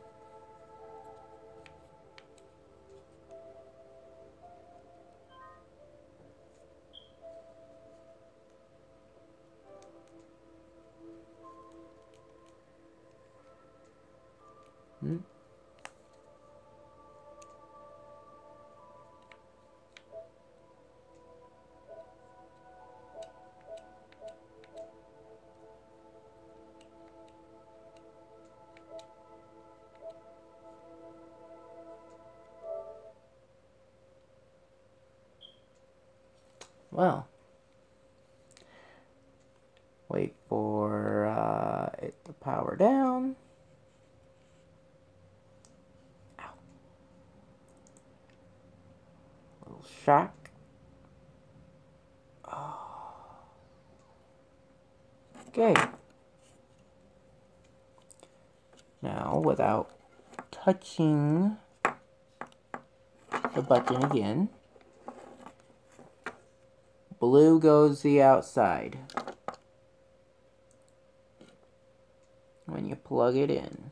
well, wait for it to power down. Ow. Little shock. Oh. Okay. Now, without touching the button again, blue goes the outside when you plug it in.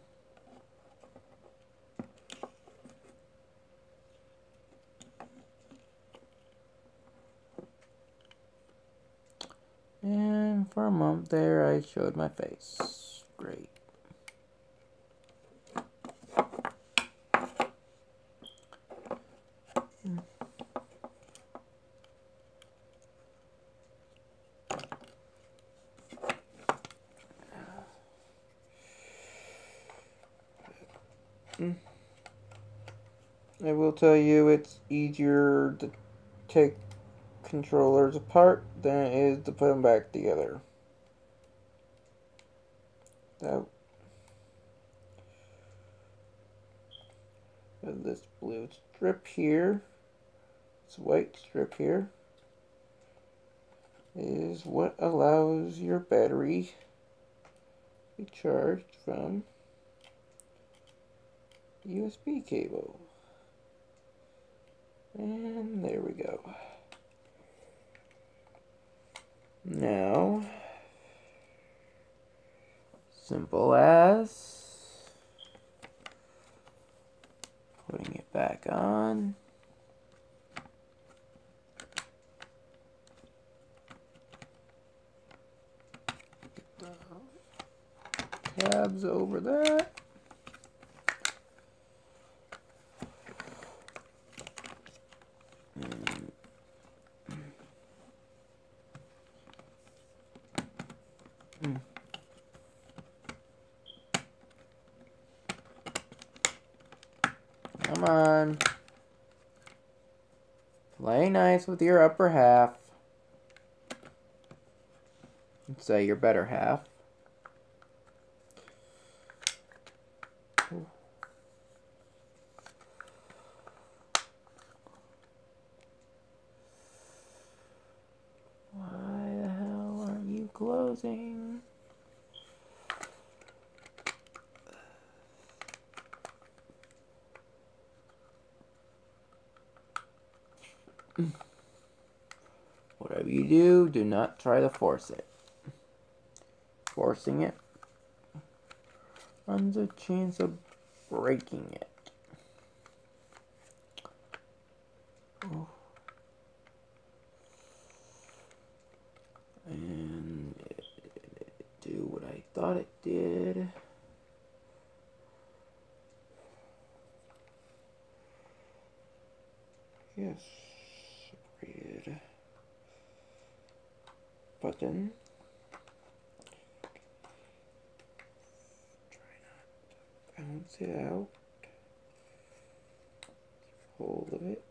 And for a moment there, I showed my face. Great. I will tell you it's easier to take controllers apart than it is to put them back together. So, this blue strip here, this white strip here, is what allows your battery be charged from USB cable. And there we go. Now, simple as putting it back on. Tabs over that. Come on. Play nice with your upper half. Let's say your better half. Why the hell aren't you closing? Whatever you do, do not try to force it. Forcing it runs a chance of breaking it. Oh. And it do what I thought it did. Yes, separated button. Try not to bounce it out. Hold of it.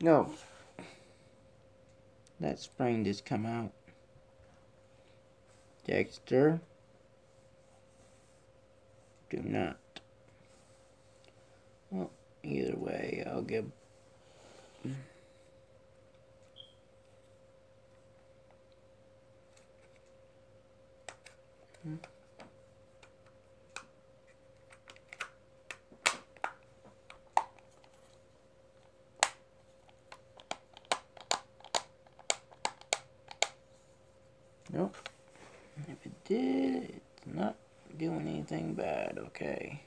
No. That spring just come out. Dexter. Do not. Well, either way, I'll give... Nope. If it did, it's not doing anything bad. Okay.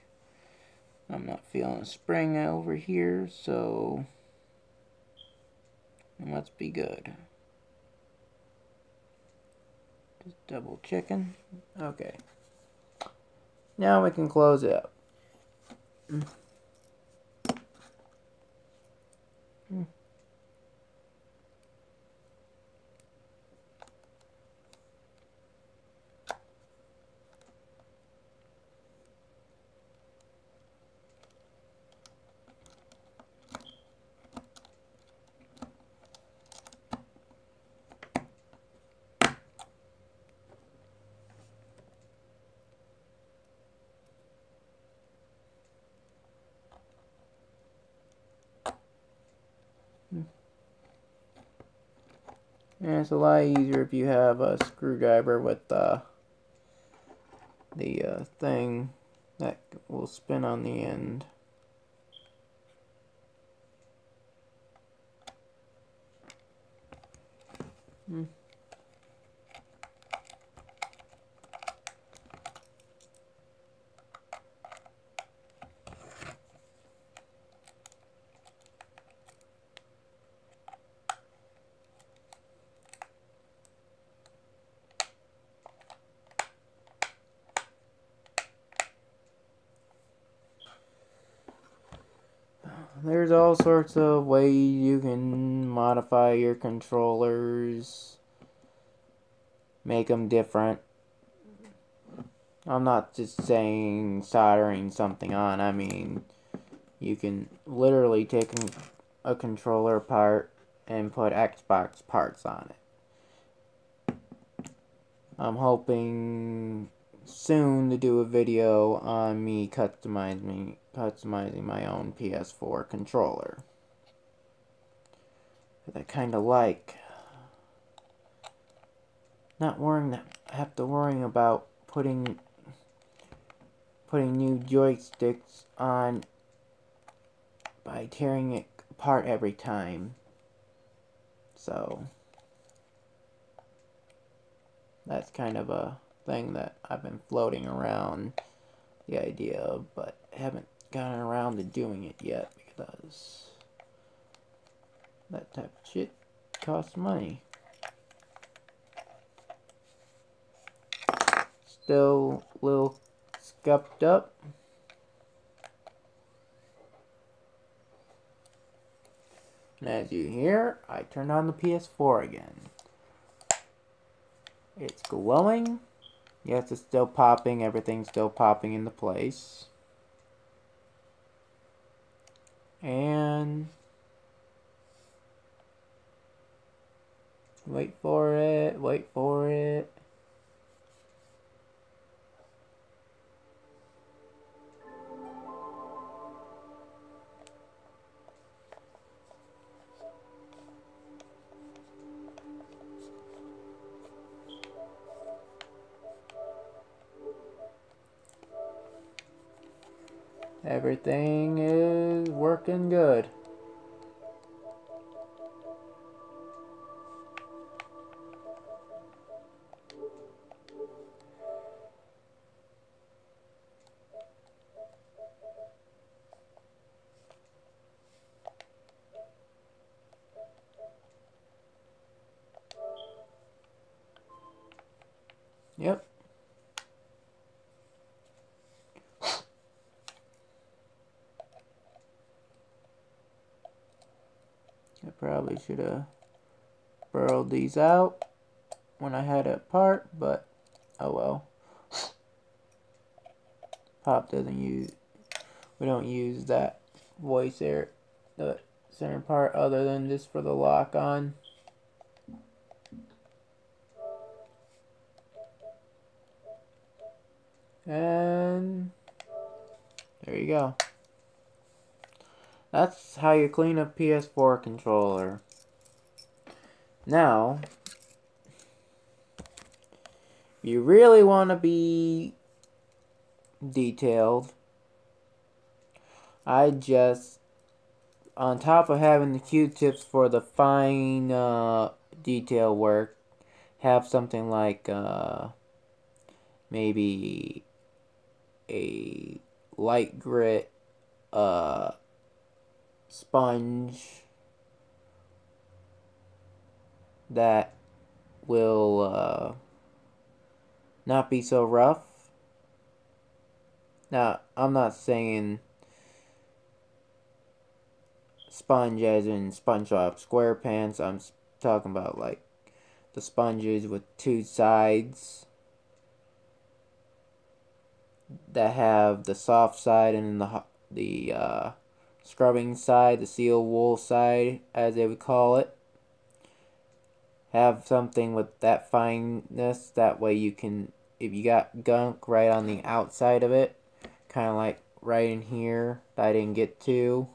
I'm not feeling a spring over here, so it must be good. Just double checking. Okay. Now we can close it up. And it's a lot easier if you have a screwdriver with the thing that will spin on the end. there's all sorts of ways you can modify your controllers, make them different. I'm not just saying soldering something on. I mean, you can literally take a controller apart and put Xbox parts on it. I'm hoping soon to do a video on me customizing my own PS4 controller. That I kind of like. Not have to worry about putting new joysticks on by tearing it apart every time. So that's kind of a thing that I've been floating around the idea of, but haven't gotten around to doing it yet because that type of shit costs money. Still a little scuffed up. And as you hear, I turned on the PS4 again. It's glowing. Yes, it's still popping. Everything's still popping into place. And wait for it. Wait for it. Everything is working good. Yep. I probably should have burrowed these out when I had it apart, but oh well. Pop doesn't use, we don't use that voice air, the center part, other than just for the lock on. And there you go. That's how you clean a PS4 controller. Now, if you really want to be detailed, I just, on top of having the Q-tips for the fine detail work, have something like maybe a light grit sponge that will not be so rough. Now, I'm not saying sponge as in SpongeBob SquarePants. I'm talking about like the sponges with two sides that have the soft side and the scrubbing side, the seal wool side, as they would call it. Have something with that fineness, that way you can, if you got gunk right on the outside of it, kind of like right in here that I didn't get to,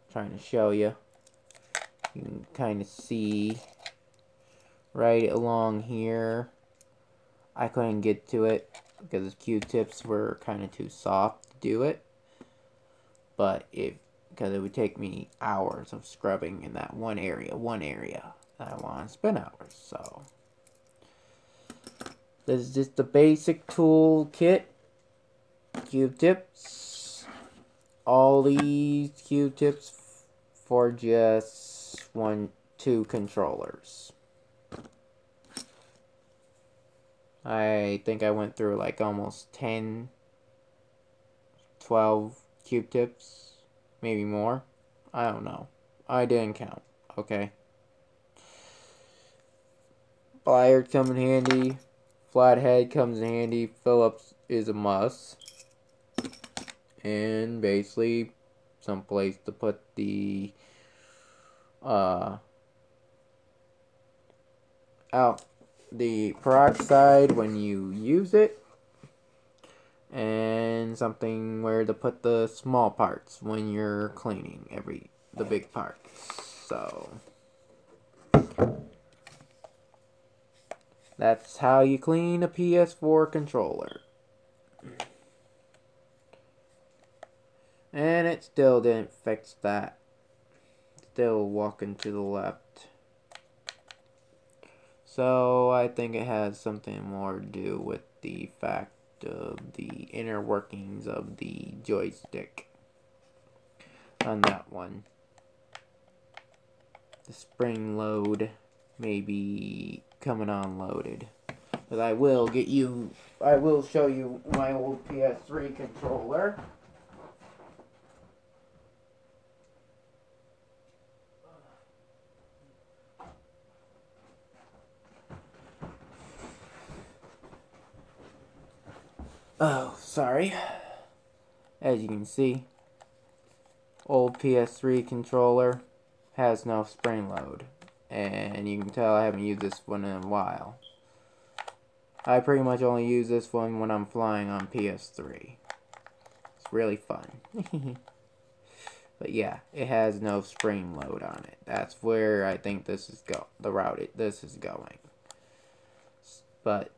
I'm trying to show you, you can kind of see right along here. I couldn't get to it because the Q-tips were kind of too soft to do it, but because it would take me hours of scrubbing in that one area I want to spend hours. So this is just the basic tool kit. Q-tips. All these Q-tips for just 2 controllers. I think I went through like almost 10, 12 Q-tips maybe more. I don't know. I didn't count. Okay. Pliers come in handy. Flathead comes in handy. Phillips is a must. And basically, some place to put the out the peroxide when you use it, and something where to put the small parts when you're cleaning the big parts. So that's how you clean a PS4 controller. And it still didn't fix that. Still walking to the left. So I think it has something more to do with the fact of the inner workings of the joystick on that one. The spring load may be coming on loaded. But I will show you my old PS3 controller. Oh, sorry. As you can see, old PS3 controller has no spring load. And you can tell I haven't used this one in a while. I pretty much only use this one when I'm flying on PS3. It's really fun. But yeah, it has no spring load on it. That's where I think this is this is going. But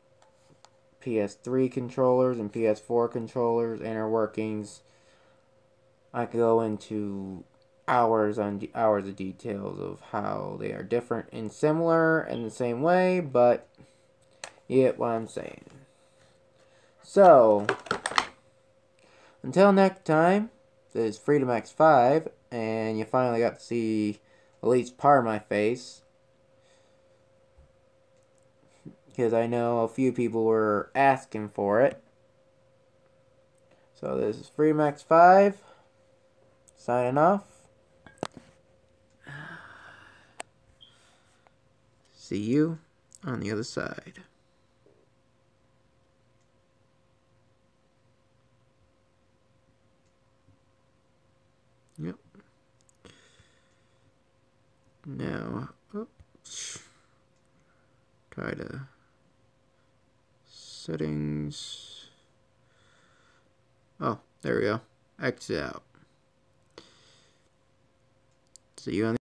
PS3 controllers and PS4 controllers, inner workings, I could go into hours on hours of details of how they are different and similar in the same way, but you get what I'm saying. So, until next time, this is Freedom X5, and you finally got to see at least part of my face. Because I know a few people were asking for it. So this is Freedom X5, signing off. See you on the other side. Yep. Now, oops. Try to settings. Oh, there we go. Exit out. See you on the